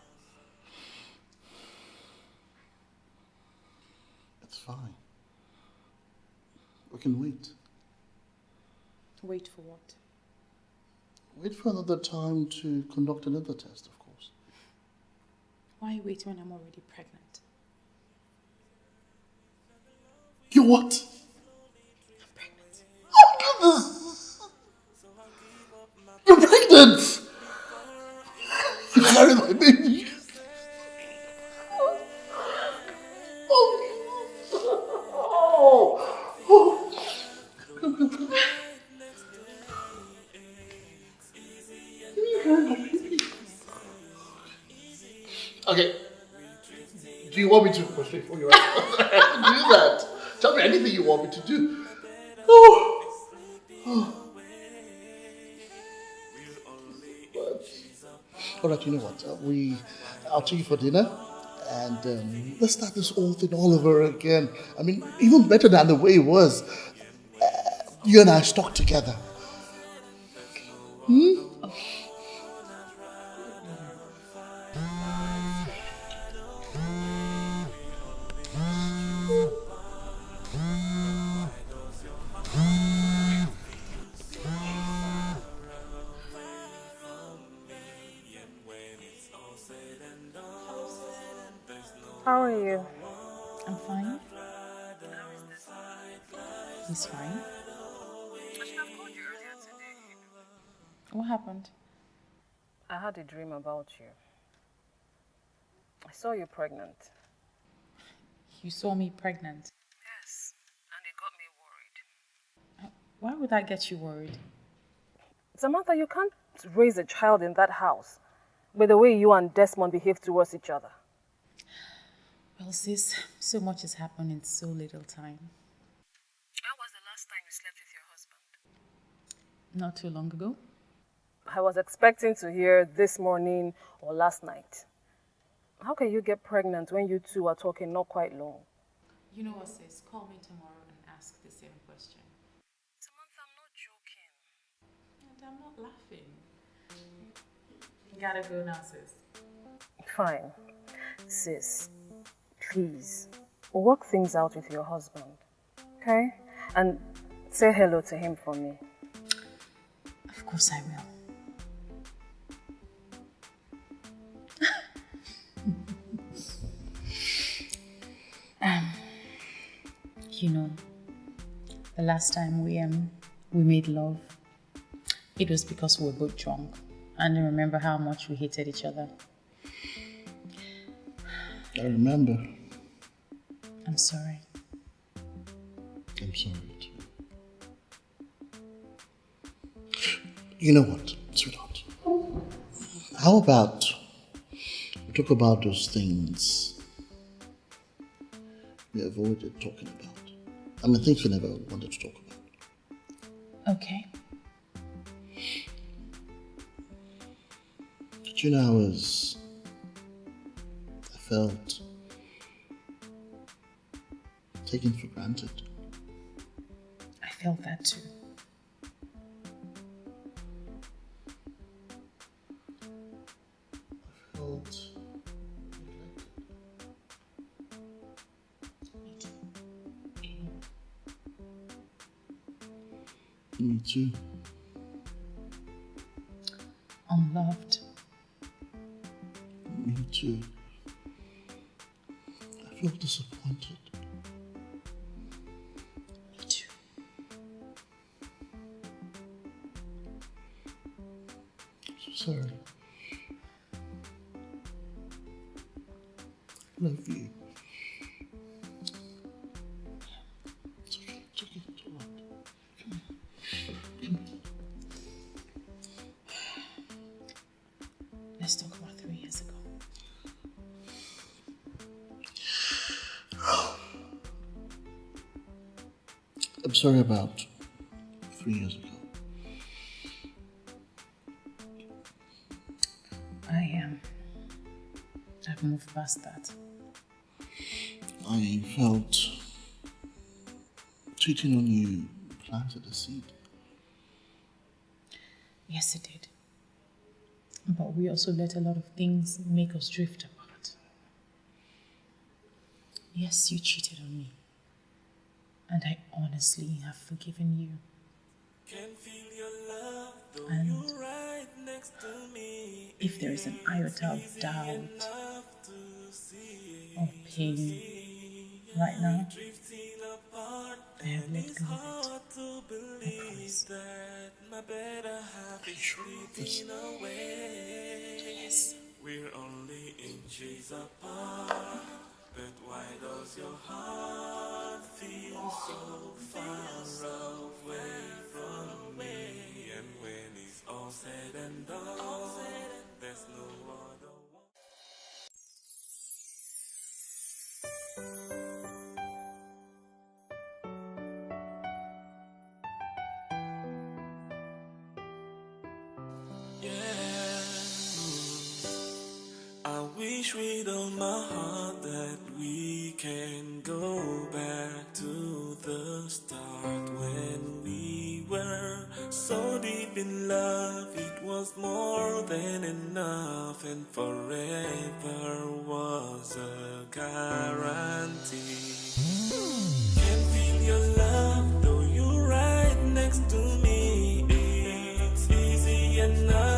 [SPEAKER 7] It's fine. We can wait.
[SPEAKER 6] Wait for what?
[SPEAKER 7] Wait for another time to conduct another test, of course.
[SPEAKER 6] Why wait when I'm already pregnant?
[SPEAKER 7] You what?
[SPEAKER 6] I'm pregnant.
[SPEAKER 7] Oh my goodness! You're pregnant! You carried my baby. Okay. Do you want me to go straight for you? Do that. Tell me anything you want me to do. Alright, you know what? I'll take you for dinner and let's start this whole thing all over again. I mean, even better than the way it was. You and I stuck together. Hmm?
[SPEAKER 1] How are you?
[SPEAKER 6] I'm fine. He's fine. What happened?
[SPEAKER 1] I had a dream about you. I saw you pregnant.
[SPEAKER 6] You saw me pregnant.
[SPEAKER 1] Yes, and it got me worried.
[SPEAKER 6] Why would that get you worried?
[SPEAKER 1] Samantha, you can't raise a child in that house with the way you and Desmond behave towards each other.
[SPEAKER 6] Well, sis, so much has happened in so little time.
[SPEAKER 1] When was the last time you slept with your husband?
[SPEAKER 6] Not too long ago.
[SPEAKER 1] I was expecting to hear this morning or last night. How can you get pregnant when you two are talking not quite long?
[SPEAKER 6] You know what, sis? Call me tomorrow and ask the same question.
[SPEAKER 1] Samantha, I'm not joking.
[SPEAKER 6] And I'm not laughing. You gotta go now, sis.
[SPEAKER 1] Fine. Sis, please, work things out with your husband, okay? And say hello to him for me.
[SPEAKER 6] Of course I will. You know, the last time we made love, it was because we were both drunk. And I remember how much we hated each other.
[SPEAKER 7] I remember.
[SPEAKER 6] I'm sorry.
[SPEAKER 7] I'm sorry too. You know what, sweetheart? How about we talk about those things we avoided talking about? I mean, things we never wanted to talk about.
[SPEAKER 6] Okay.
[SPEAKER 7] But you know, I felt taken for granted.
[SPEAKER 6] I felt that too.
[SPEAKER 7] I felt neglected. Me too.
[SPEAKER 6] Unloved.
[SPEAKER 7] Me too. I felt disappointed.
[SPEAKER 6] Me too.
[SPEAKER 7] I'm so sorry. I love you. It's okay, it's okay, it's all right. Come here.
[SPEAKER 6] Let's talk about 3 years ago.
[SPEAKER 7] I'm sorry about 3 years ago.
[SPEAKER 1] I've moved past that.
[SPEAKER 7] I felt cheating on you planted a seed.
[SPEAKER 1] Yes, it did. But we also let a lot of things make us drift apart. Yes, you cheated on me. And I honestly have forgiven you. And if there is an iota of doubt or pain right now, I have let go of it. I promise.
[SPEAKER 7] Are you sure of this?
[SPEAKER 1] Yes.
[SPEAKER 5] We're only inches apart, but why does your heart feel so far away from me? And when it's all said and done, there's no other one. I wish with all my heart that we can go back to the start when we were so deep in love. It was more than enough, and forever was a guarantee. Can feel your love, though you're right next to me. It's easy enough.